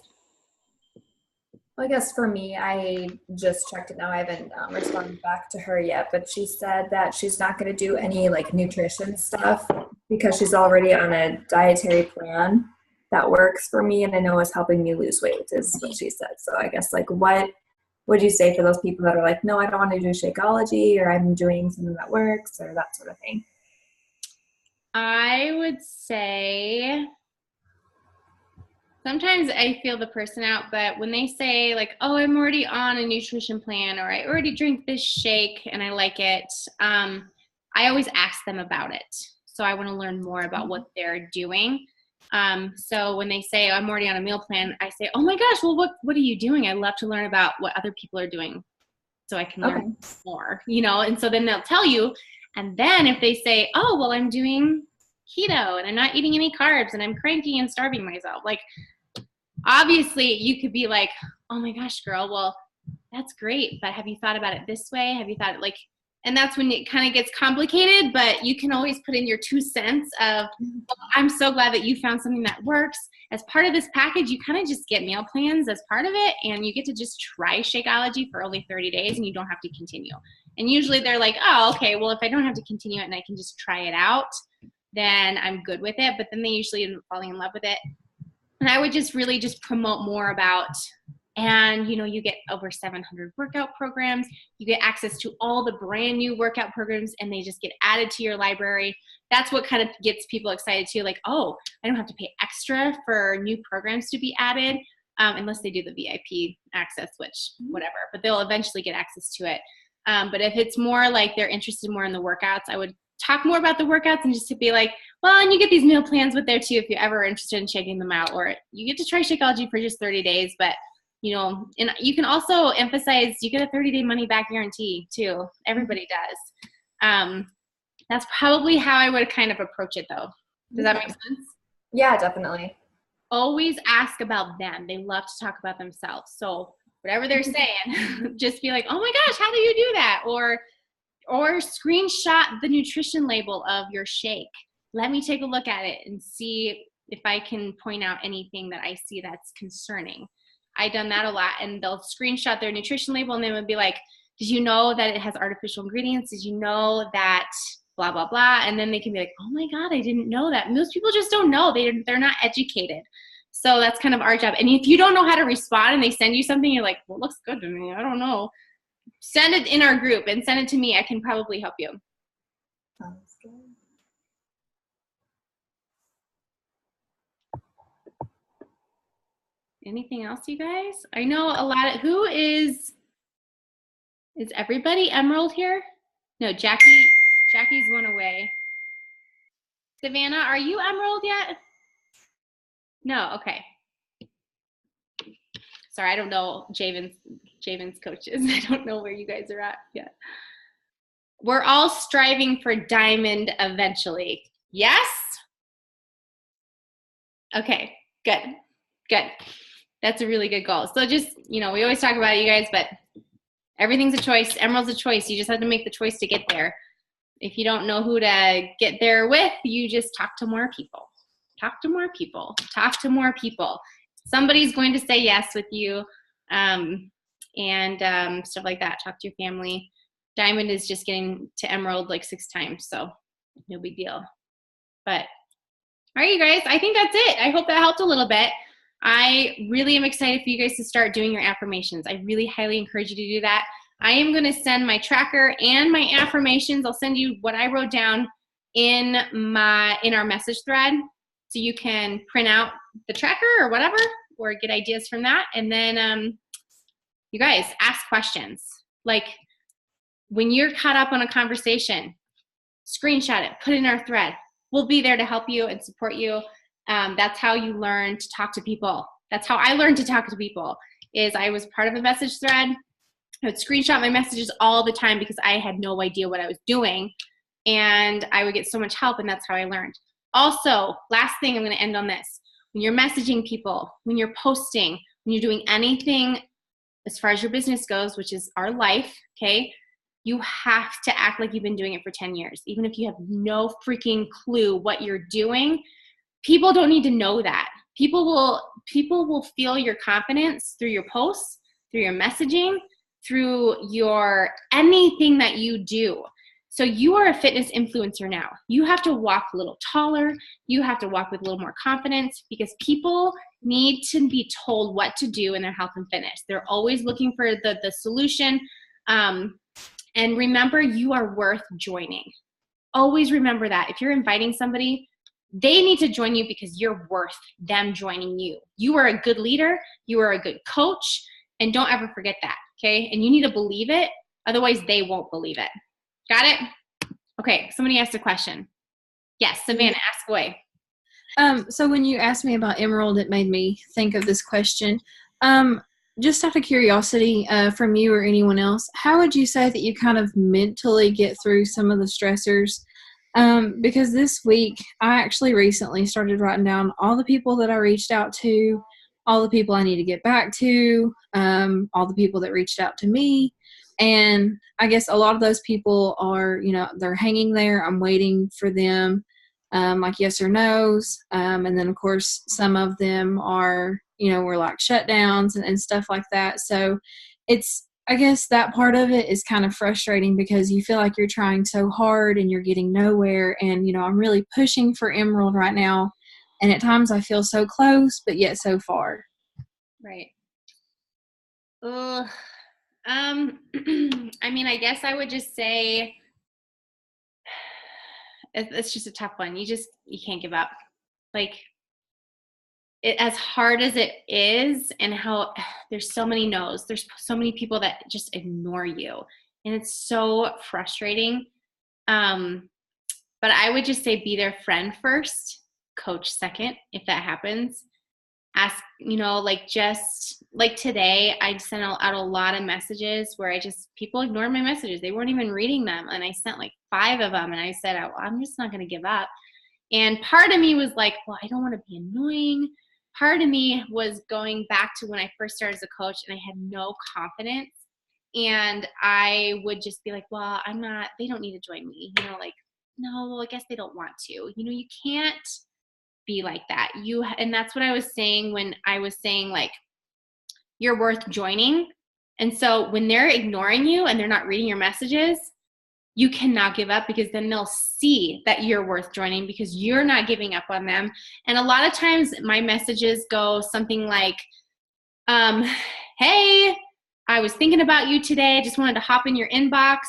Well, I guess for me, I just checked it now. I haven't responded back to her yet, but she said that she's not going to do any like nutrition stuff because she's already on a dietary plan that works for me and I know is helping me lose weight is what she said. So I guess like what would you say for those people that are like, no, I don't want to do Shakeology or I'm doing something that works or that sort of thing? I would say sometimes I feel the person out, but when they say like, oh, I'm already on a nutrition plan or I already drink this shake and I like it, I always ask them about it. So I want to learn more about what they're doing. So when they say I'm already on a meal plan, I say, oh my gosh, well, what are you doing? I love to learn about what other people are doing so I can learn more, you know? And so then they'll tell you. And then if they say, oh, well, I'm doing keto and I'm not eating any carbs and I'm cranky and starving myself, like Obviously, you could be like, oh my gosh, girl, well, that's great, but have you thought about it this way? Have you thought like, and that's when it kind of gets complicated, but you can always put in your 2 cents of, oh, I'm so glad that you found something that works. As part of this package, you kind of just get meal plans as part of it, and you get to just try Shakeology for only 30 days, and you don't have to continue. And usually they're like, oh, okay, well, if I don't have to continue it and I can just try it out, then I'm good with it. But then they usually end up falling in love with it. And I would just really just promote more about, and you get over 700 workout programs. You get access to all the brand new workout programs, and they just get added to your library. That's what kind of gets people excited too. Like, oh, I don't have to pay extra for new programs to be added, unless they do the VIP access, which whatever, but they'll eventually get access to it. But if it's more like they're interested more in the workouts, I would talk more about the workouts and just to be like, well, and you get these meal plans with there too if you're ever interested in checking them out, or you get to try Shakeology for just 30 days. But, and you can also emphasize you get a 30-day money-back guarantee too. Everybody does. That's probably how I would kind of approach it though. Does that make sense? Yeah, definitely. Always ask about them. They love to talk about themselves. So whatever they're saying, just be like, oh my gosh, how do you do that? Or screenshot the nutrition label of your shake. Let me take a look at it and see if I can point out anything that I see that's concerning. I've done that a lot, and they'll screenshot their nutrition label and they would be like, did you know that it has artificial ingredients? Did you know that blah, blah, blah? And then they can be like, oh my God, I didn't know that. Most people just don't know. They're not educated. So that's kind of our job. And if you don't know how to respond and they send you something, you're like, well, it looks good to me. I don't know. Send it in our group and send it to me. I can probably help you. Sounds good. Anything else, you guys? I know a lot of, who is everybody Emerald here? No, Jackie's one away. Savannah, are you Emerald yet? No, okay. Sorry, I don't know Javen's coaches. I don't know where you guys are at yet. We're all striving for diamond eventually. Yes? Okay, good. That's a really good goal. So just, we always talk about it, you guys, but everything's a choice. Emerald's a choice. You just have to make the choice to get there. If you don't know who to get there with, you just talk to more people. Talk to more people. Somebody's going to say yes with you, and stuff like that. Talk to your family. Diamond is just getting to Emerald like 6 times, so no big deal. But all right, you guys, I think that's it. I hope that helped a little bit. I really am excited for you guys to start doing your affirmations. I really highly encourage you to do that. I am going to send my tracker and my affirmations. I'll send you what I wrote down in our message thread, so you can print out the tracker or whatever, or get ideas from that. And then you guys ask questions. Like when you're caught up on a conversation, screenshot it, put it in our thread. We'll be there to help you and support you. That's how you learn to talk to people. That's how I learned to talk to people, is I was part of a message thread. I would screenshot my messages all the time because I had no idea what I was doing, and I would get so much help, and that's how I learned. Also, last thing, I'm going to end on this. When you're messaging people, when you're posting, when you're doing anything as far as your business goes, which is our life, okay, you have to act like you've been doing it for 10 years. Even if you have no freaking clue what you're doing, people don't need to know that. People will feel your confidence through your posts, through your messaging, through your anything that you do. So you are a fitness influencer now. You have to walk a little taller. You have to walk with a little more confidence, because people need to be told what to do in their health and fitness. They're always looking for the solution. And remember, you are worth joining. Always remember that. If you're inviting somebody, they need to join you because you're worth them joining you. You are a good leader. You are a good coach. And don't ever forget that, okay? And you need to believe it. Otherwise, they won't believe it. Got it? Okay, somebody asked a question. Yes, Savannah, ask away. So when you asked me about Emerald, it made me think of this question. Just out of curiosity, from you or anyone else, how would you say that you kind of mentally get through some of the stressors? Because this week, I actually recently started writing down all the people that I reached out to, all the people I need to get back to, all the people that reached out to me. And I guess a lot of those people are, they're hanging there. I'm waiting for them, like yes or no's. And then, of course, some of them are, were like shutdowns and stuff like that. So I guess that part of it is kind of frustrating because you feel like you're trying so hard and you're getting nowhere. And, I'm really pushing for Emerald right now. And at times I feel so close, but yet so far. Right. Ugh. I mean, I guess I would just say it's just a tough one. You can't give up. Like, as hard as it is, and how there's so many no's, there's so many people that just ignore you, and it's so frustrating. But I would just say be their friend first, coach second, if that happens. Ask, just like today, I sent out a lot of messages where people ignored my messages. They weren't even reading them. And I sent like 5 of them. And I said, I'm just not going to give up. And part of me was like, well, I don't want to be annoying. Part of me was going back to when I first started as a coach and I had no confidence. And I would just be like, well, they don't need to join me. No, I guess they don't want to. You can't be like that. And that's what I was saying when I was saying, like, you're worth joining. And so when they're ignoring you and they're not reading your messages, you cannot give up, because then they'll see that you're worth joining because you're not giving up on them. And a lot of times my messages go something like, hey, I was thinking about you today. I just wanted to hop in your inbox.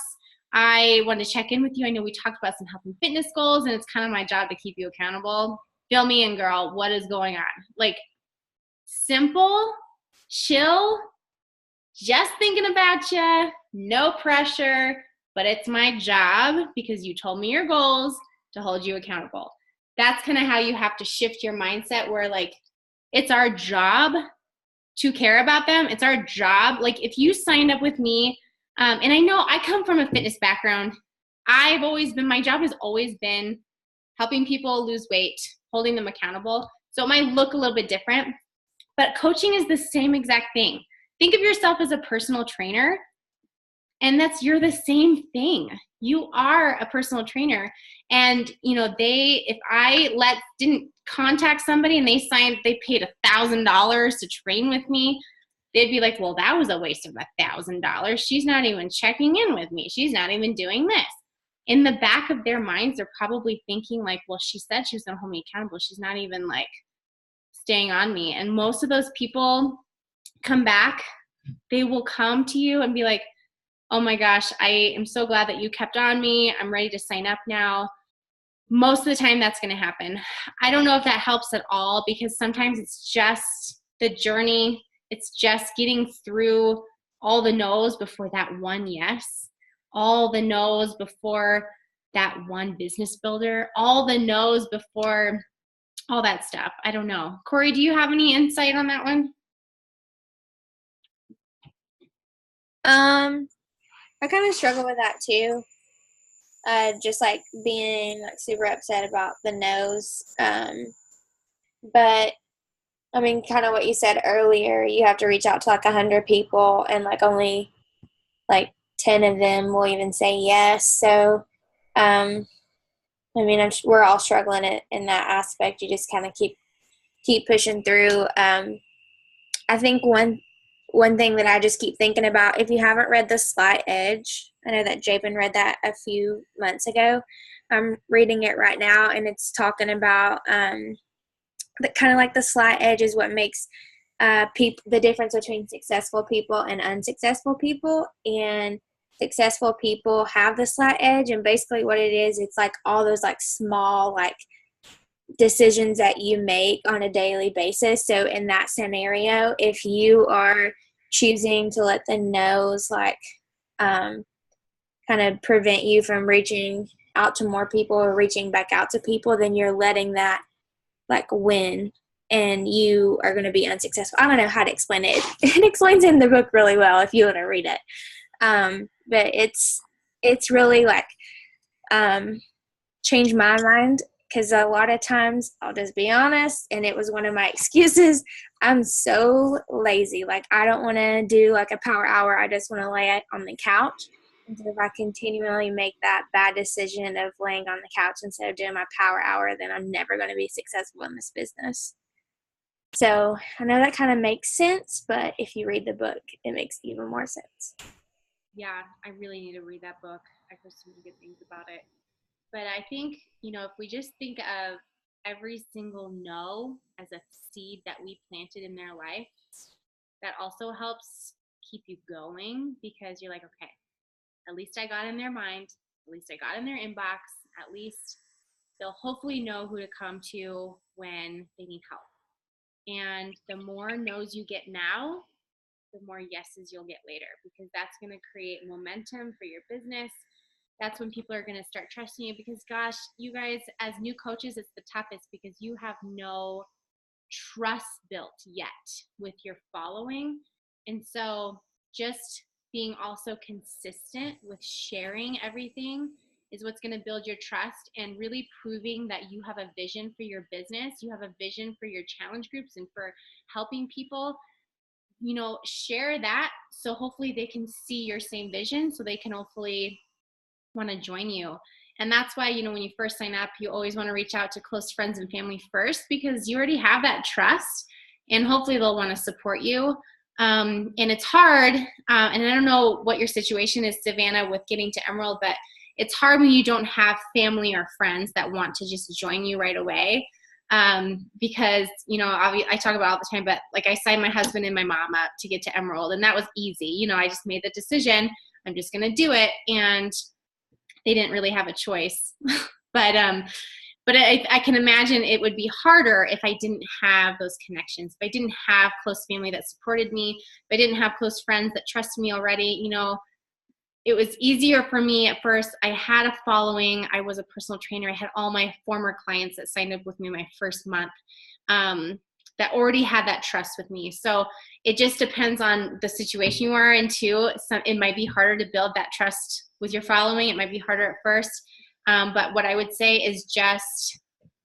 I wanted to check in with you. I know we talked about some health and fitness goals, and it's kind of my job to keep you accountable. Fill me in, girl. What is going on? Like, simple, chill, just thinking about you, no pressure, but it's my job, because you told me your goals, to hold you accountable. That's kind of how you have to shift your mindset, where, like, it's our job to care about them. It's our job. Like, if you signed up with me, and I know I come from a fitness background, my job has always been helping people lose weight, holding them accountable. So it might look a little bit different, but coaching is the same exact thing. Think of yourself as a personal trainer, and you're the same thing. You are a personal trainer. And, if I didn't contact somebody and they paid $1,000 to train with me, they'd be like, well, that was a waste of $1,000. She's not even checking in with me. She's not even doing this. In the back of their minds, they're probably thinking, like, well, she said she was going to hold me accountable. She's not even, like, staying on me. And most of those people come back. They will come to you and be like, oh my gosh, I am so glad that you kept on me. I'm ready to sign up now. Most of the time that's going to happen. I don't know if that helps at all, because sometimes it's just the journey. It's just getting through all the no's before that one yes. All the no's before that one business builder. All the no's before all that stuff. I don't know. Corey, do you have any insight on that one? I kind of struggle with that too. Just like being like super upset about the no's. But I mean, kind of what you said earlier, you have to reach out to like 100 people, and like only like 10 of them will even say yes. So, I mean, we're all struggling in that aspect. You just kind of keep pushing through. I think one thing that I just keep thinking about, if you haven't read The Slight Edge, I know that Jabin read that a few months ago. I'm reading it right now, and it's talking about kind of like the slight edge is what makes the difference between successful people and unsuccessful people. And successful people have the slight edge, and basically what it is, it's like all those like small like decisions that you make on a daily basis. So in that scenario, if you are choosing to let the no's like kind of prevent you from reaching out to more people or reaching back out to people, then you're letting that like win, and you are going to be unsuccessful. I don't know how to explain it. It explains it in the book really well if you want to read it. But it's really like changed my mind because a lot of times, I'll just be honest, and it was one of my excuses, I'm so lazy. Like, I don't want to do like a power hour. I just want to lay it on the couch. And so if I continually make that bad decision of laying on the couch instead of doing my power hour, then I'm never going to be successful in this business. So I know that kind of makes sense, but if you read the book, it makes even more sense. Yeah, I really need to read that book. I've heard so many good things about it. But I think, if we just think of every single no as a seed that we planted in their life, that also helps keep you going, because you're like, okay, at least I got in their mind, at least I got in their inbox, at least they'll hopefully know who to come to when they need help. And the more no's you get now, the more yeses you'll get later, because that's going to create momentum for your business. That's when people are going to start trusting you, because gosh, you guys, as new coaches, it's the toughest because you have no trust built yet with your following. And so just being also consistent with sharing everything is what's going to build your trust, and really proving that you have a vision for your business, you have a vision for your challenge groups and for helping people. Share that, so hopefully they can see your same vision, so they can hopefully want to join you. And that's why, when you first sign up, you always want to reach out to close friends and family first, because you already have that trust, and hopefully they'll want to support you. And it's hard, and I don't know what your situation is, Savannah, with getting to Emerald, but it's hard when you don't have family or friends that want to just join you right away. Because, I talk about all the time, but like I signed my husband and my mom up to get to Emerald, and that was easy. I just made the decision, I'm just going to do it. And they didn't really have a choice. But I can imagine it would be harder if I didn't have those connections, if I didn't have close family that supported me, if I didn't have close friends that trusted me already. It was easier for me at first. I had a following. I was a personal trainer. I had all my former clients that signed up with me my first month that already had that trust with me. So it just depends on the situation you are in too. It might be harder to build that trust with your following. It might be harder at first. But what I would say is, just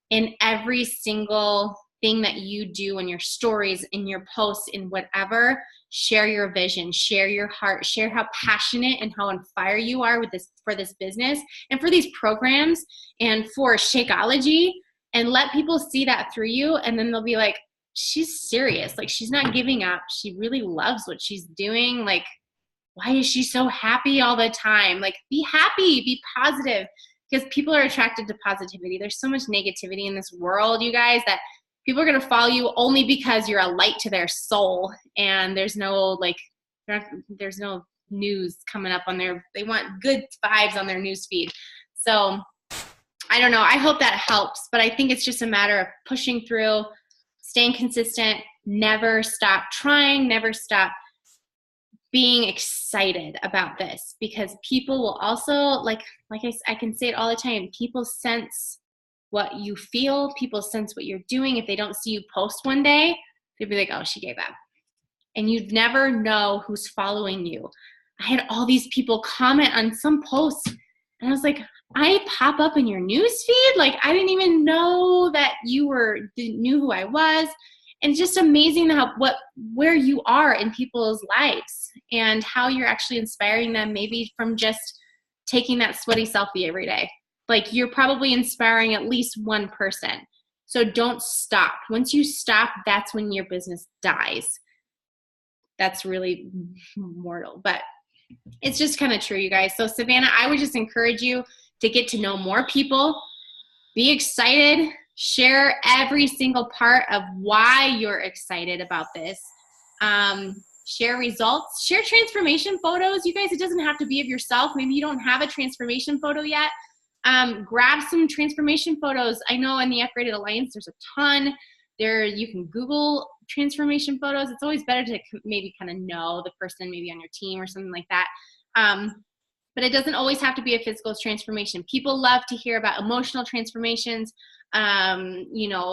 in every single thing that you do, in your stories, in your posts, in whatever, share your vision, share your heart, share how passionate and how on fire you are for this business and for these programs and for Shakeology, and let people see that through you. And then they'll be like, she's serious. Like, she's not giving up. She really loves what she's doing. Like, why is she so happy all the time? Like, be happy, be positive, because people are attracted to positivity. There's so much negativity in this world, you guys, that people are going to follow you only because you're a light to their soul, and there's no news coming up they want good vibes on their news feed. So I don't know. I hope that helps, but I think it's just a matter of pushing through, staying consistent, never stop trying, never stop being excited about this, because people will also, like I can say it all the time, people sense what you feel, people sense what you're doing. If they don't see you post one day, they'll be like, oh, she gave up. And you'd never know who's following you. I had all these people comment on some posts, and I was like, I pop up in your news feed? Like, I didn't even know that you knew who I was. And it's just amazing where you are in people's lives, and how you're actually inspiring them, maybe from just taking that sweaty selfie every day. Like, you're probably inspiring at least one person. So don't stop. Once you stop, that's when your business dies. That's really mortal, but it's just kind of true, you guys. So Savannah, I would just encourage you to get to know more people, be excited, share every single part of why you're excited about this. Share results, share transformation photos. You guys, it doesn't have to be of yourself. Maybe you don't have a transformation photo yet. Grab some transformation photos. I know in the Upgraded Alliance, there's a ton. You can Google transformation photos. It's always better to maybe kind of know the person maybe on your team or something like that. But it doesn't always have to be a physical transformation. People love to hear about emotional transformations,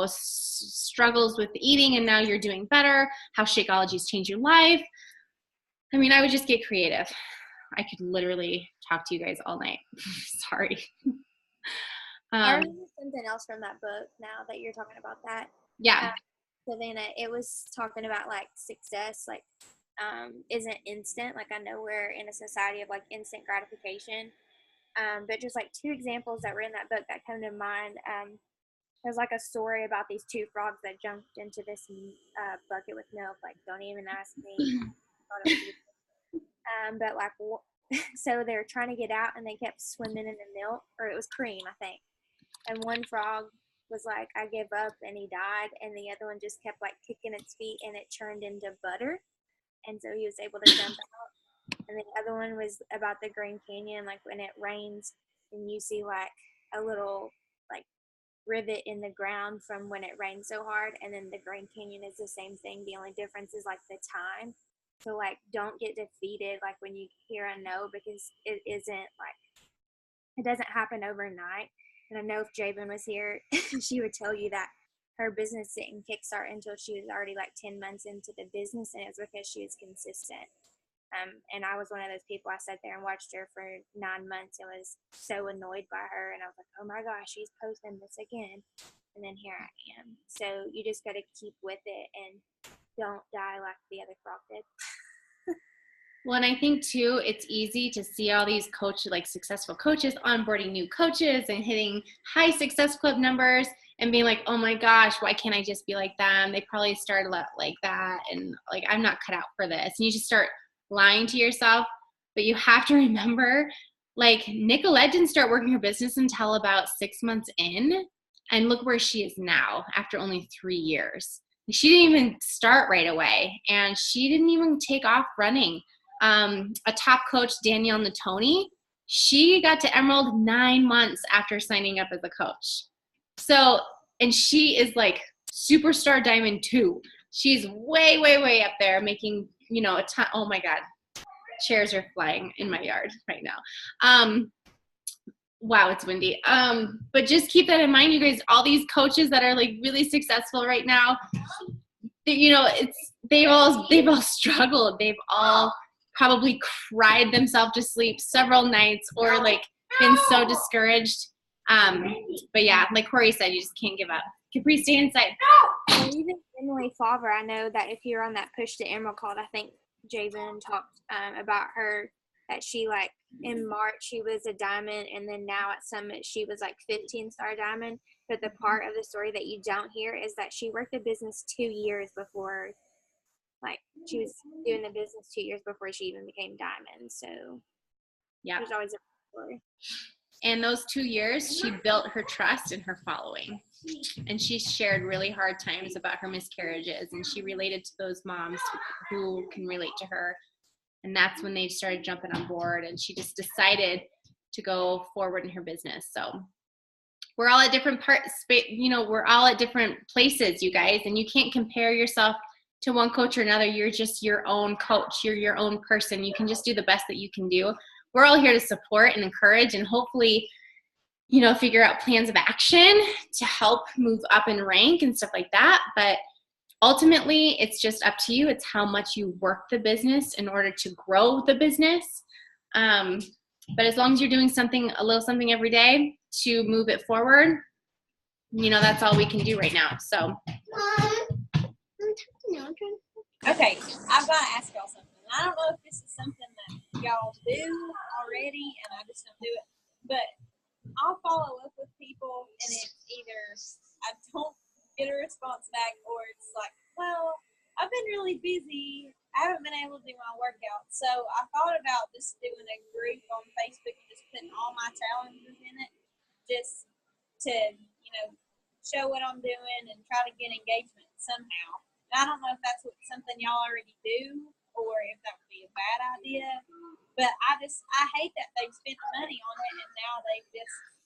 struggles with eating, and now you're doing better, how Shakeology's changed your life. I mean, I would just get creative. I could literally talk to you guys all night. Sorry. I remember something else from that book now that you're talking about that. Yeah. Savannah, it was talking about like success, like isn't instant. Like I know we're in a society of like instant gratification, but just like two examples that were in that book that come to mind. There's like a story about these two frogs that jumped into this bucket with milk. Like, don't even ask me. But like, so they were trying to get out, and they kept swimming in the milk, or it was cream, I think. And one frog was like, I give up, and he died. And the other one just kept like kicking its feet, and it turned into butter. And so he was able to jump out. And the other one was about the Grand Canyon, like when it rains and you see like a little like rivet in the ground from when it rained so hard. And then the Grand Canyon is the same thing. The only difference is like the time. So like, don't get defeated like when you hear a no, because it isn't like, it doesn't happen overnight. And I know if Jabin was here, she would tell you that her business didn't kickstart until she was already like 10 months into the business, and it's because she was consistent. And I was one of those people, I sat there and watched her for 9 months and was so annoyed by her. And I was like, oh my gosh, she's posting this again. And then here I am. So you just got to keep with it and don't die like the other frog did. Well, and I think too, it's easy to see all these like successful coaches onboarding new coaches and hitting high Success Club numbers and being like, oh my gosh, why can't I just be like them? They probably started out like that. And like, I'm not cut out for this. And you just start lying to yourself. But you have to remember, like, Nicolette didn't start working her business until about 6 months in. And look where she is now after only 3 years. She didn't even start right away. And she didn't even take off running. A top coach, Danielle Natoni, she got to Emerald 9 months after signing up as a coach. So, and she is like superstar diamond 2. She's way, way, way up there making, a ton. Oh my God. Chairs are flying in my yard right now. Wow, it's windy. But just keep that in mind, you guys, all these coaches that are like really successful right now, they've all struggled. They've all probably cried themselves to sleep several nights or like been so discouraged. But yeah, like Corey said, you just can't give up. Capri, stay inside. And even Emily Favre, I know that if you're on that Push to Emerald call, I think Jabin talked about her, that she like in March she was a diamond, and then now at Summit she was like 15-star diamond. But the part of the story that you don't hear is that she worked the business 2 years before, like she was doing the business 2 years before she even became diamond. So yeah, there's always a story. And those 2 years, she built her trust and her following. And she shared really hard times about her miscarriages, and she related to those moms who can relate to her. And that's when they started jumping on board, and she just decided to go forward in her business. So we're all at different we're all at different places, you guys, and you can't compare yourself to one coach or another. You're just your own coach. You're your own person. You can just do the best that you can do. We're all here to support and encourage and hopefully, figure out plans of action to help move up in rank and stuff like that. But ultimately, it's just up to you. It's how much you work the business in order to grow the business. But as long as you're doing a little something every day to move it forward, that's all we can do right now. So. Okay, I've got to ask y'all something. I don't know if this is something that y'all do already, and I just don't do it, but I'll follow up with people, and it's either I don't get a response back, or it's like, well, I've been really busy. I haven't been able to do my workout. So I thought about just doing a group on Facebook and just putting all my challenges in it, just to, show what I'm doing and try to get engagement somehow. I don't know if that's something y'all already do or if that would be a bad idea, but I hate that they've spent money on it and now they've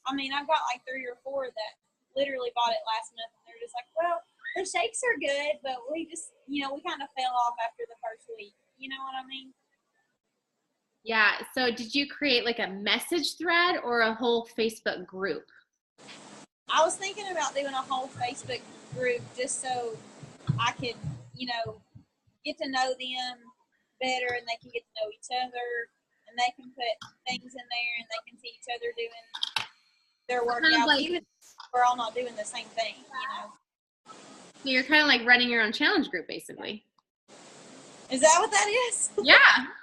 I've got like 3 or 4 that literally bought it last month and they're just like, well, the shakes are good, but we just, we kind of fell off after the first week. You know what I mean? Yeah. So did you create like a message thread or a whole Facebook group? I was thinking about doing a whole Facebook group just so I could, get to know them better and they can get to know each other and they can put things in there and they can see each other doing their kind of workout, like- even if we're all not doing the same thing, you know. So you're kind of like running your own challenge group, basically. Is that what that is? Yeah,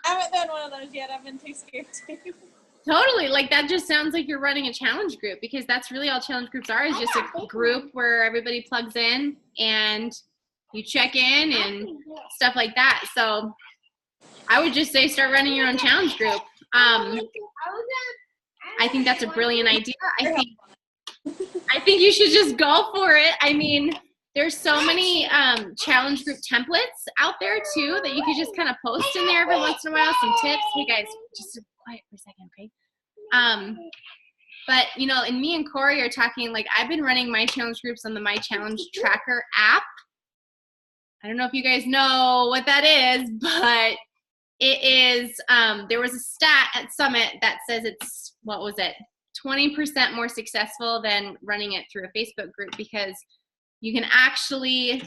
I haven't done one of those yet. I've been too scared to. totally. Like that just sounds like you're running a challenge group, because that's really all challenge groups are, is just a group where everybody plugs in and you check in and stuff like that. So I would just say start running your own challenge group. I think that's a brilliant idea. I think you should just go for it. I mean, there's so many challenge group templates out there too that you could just kind of post in there every once in a while, some tips. Hey guys, just quiet for a second, okay? But you know, and me and Corey are talking, like, I've been running my challenge groups on the My Challenge Tracker app. I don't know if you guys know what that is, but it is, there was a stat at Summit that says it's, what was it, 20% more successful than running it through a Facebook group, because you can actually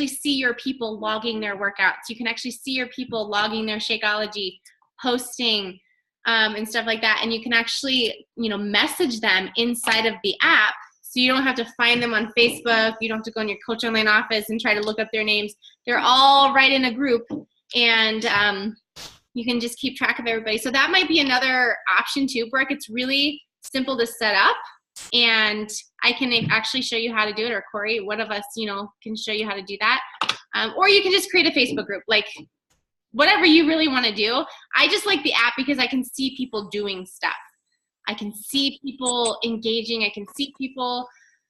see your people logging their workouts. You can actually see your people logging their Shakeology, posting, and stuff like that. And you can actually, you know, message them inside of the app. So you don't have to find them on Facebook. You don't have to go in your Coach Online office and try to look up their names. They're all right in a group, and you can just keep track of everybody. So that might be another option too, Brooke. It's really simple to set up, and I can actually show you how to do it, or Corey, one of us, you know, can show you how to do that. Or you can just create a Facebook group, like whatever you really want to do. I just like the app because I can see people doing stuff. I can see people engaging. I can see people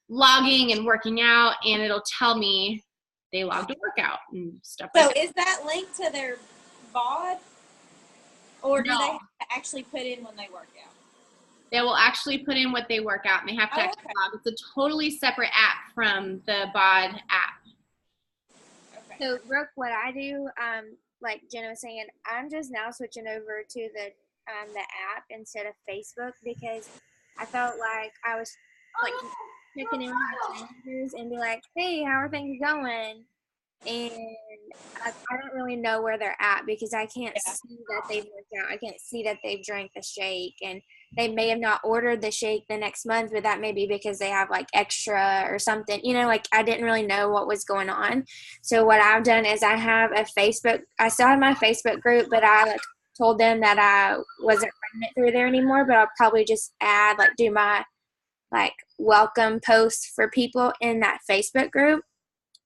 logging and working out, and it'll tell me they logged a workout and stuff like So that. is that linked to their VOD? Or do No. they have to actually put in when they work out? They will actually put in what they work out, and they have to actually Okay. log. It's a totally separate app from the BOD app. Okay. So, Brooke, what I do, like Jenna was saying, I'm just now switching over to the app instead of Facebook, because I felt like I was like checking in with my challengers and be like, hey, how are things going? And I don't really know where they're at, because I can't see that they've worked out. I can't see that they've drank the shake, and they may have not ordered the shake the next month, but that may be because they have like extra or something, you know, like I didn't really know what was going on. So what I've done is I have a Facebook, I still have my Facebook group, but I like told them that I wasn't running it through there anymore, but I'll probably just add, like, do my like welcome posts for people in that Facebook group.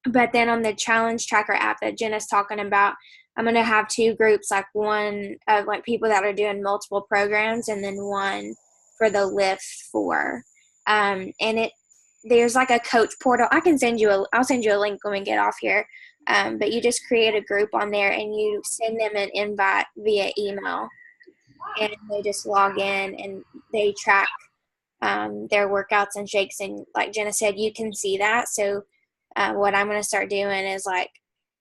But then on the challenge tracker app that Jenna's talking about, I'm going to have two groups, like one of like people that are doing multiple programs, and then one for the Lift 4. And there's like a coach portal. I'll send you a link when we get off here. But you just create a group on there and you send them an invite via email, and they just log in and they track their workouts and shakes. And like Jenna said, you can see that. So what I'm going to start doing is, like,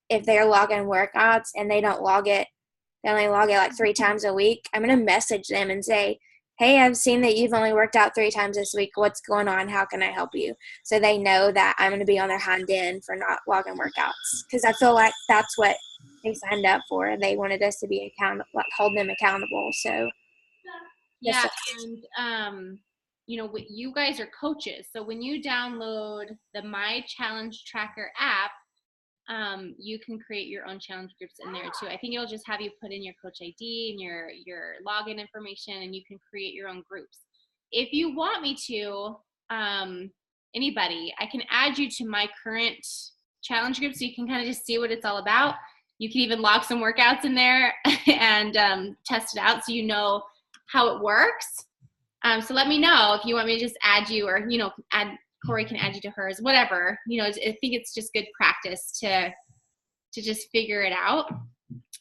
if they're logging workouts and they don't log it, they only log it like 3 times a week, I'm going to message them and say, hey, I've seen that you've only worked out 3 times this week. What's going on? How can I help you? So they know that I'm going to be on their hind end for not logging workouts, because I feel like that's what they signed up for. They wanted us to be like hold them accountable. So Yeah, and you know, you guys are coaches, so when you download the My Challenge Tracker app, you can create your own challenge groups in there too. I think it'll just have you put in your coach ID and your login information, and you can create your own groups. If you want me to, anybody, I can add you to my current challenge group so you can kind of just see what it's all about. You can even log some workouts in there and test it out so you know how it works. So let me know if you want me to just add you, or, you know, Corey can add you to hers, whatever. You know, I think it's just good practice to just figure it out.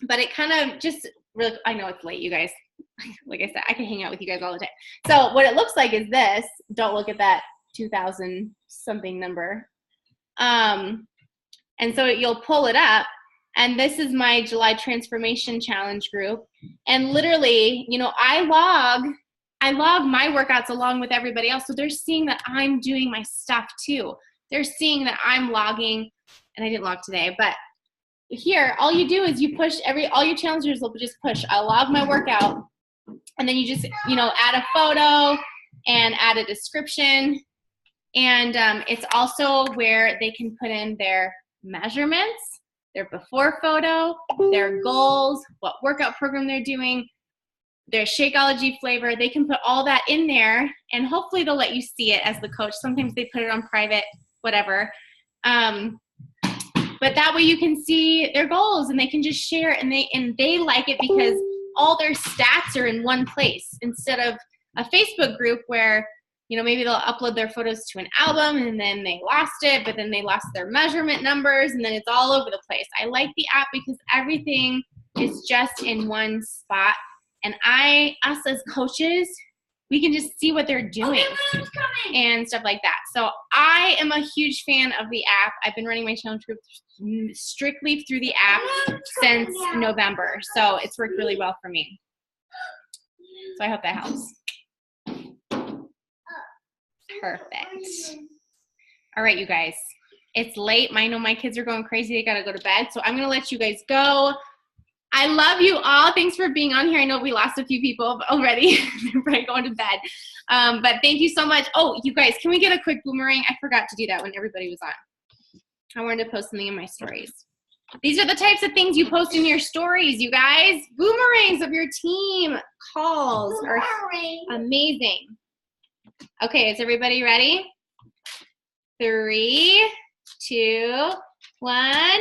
But it kind of just really, I know it's late, you guys. Like I said, I can hang out with you guys all the time. So what it looks like is this. Don't look at that 2,000 something number. And so you'll pull it up. And this is my July Transformation Challenge group. And literally, you know, I log my workouts along with everybody else. So they're seeing that I'm doing my stuff too. They're seeing that I'm logging, and I didn't log today, but here, all you do is you push all your challengers will just push, I'll log my workout. And then you just, you know, add a photo, and add a description. And it's also where they can put in their measurements, their before photo, their goals, what workout program they're doing, their Shakeology flavor. They can put all that in there, and hopefully they'll let you see it as the coach. Sometimes they put it on private, whatever. But that way you can see their goals, and they can just share, and they like it because all their stats are in one place instead of a Facebook group where, you know, maybe they'll upload their photos to an album and then they lost it, but then they lost their measurement numbers, and then it's all over the place. I like the app because everything is just in one spot, and us as coaches, we can just see what they're doing and stuff like that. So I am a huge fan of the app. I've been running my challenge group strictly through the app since November. So it's worked really well for me. So I hope that helps. Perfect. All right, you guys. It's late. I know my kids are going crazy. They got to go to bed. So I'm going to let you guys go. I love you all. Thanks for being on here. I know we lost a few people already. They're probably going to bed. But thank you so much. Oh, you guys, can we get a quick boomerang? I forgot to do that when everybody was on. I wanted to post something in my stories. These are the types of things you post in your stories, you guys. Boomerangs of your team calls are amazing. Okay, is everybody ready? 3, 2, 1.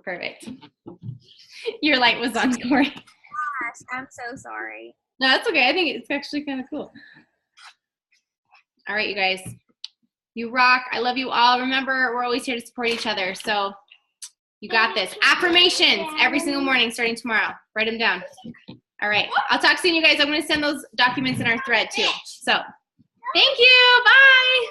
Perfect. Your light was on, Corey. Gosh, I'm so sorry. No, that's okay. I think it's actually kind of cool. All right, you guys. You rock. I love you all. Remember, we're always here to support each other. So you got this. Affirmations every single morning starting tomorrow. Write them down. All right. I'll talk soon, you guys. I'm going to send those documents in our thread, too. So thank you. Bye.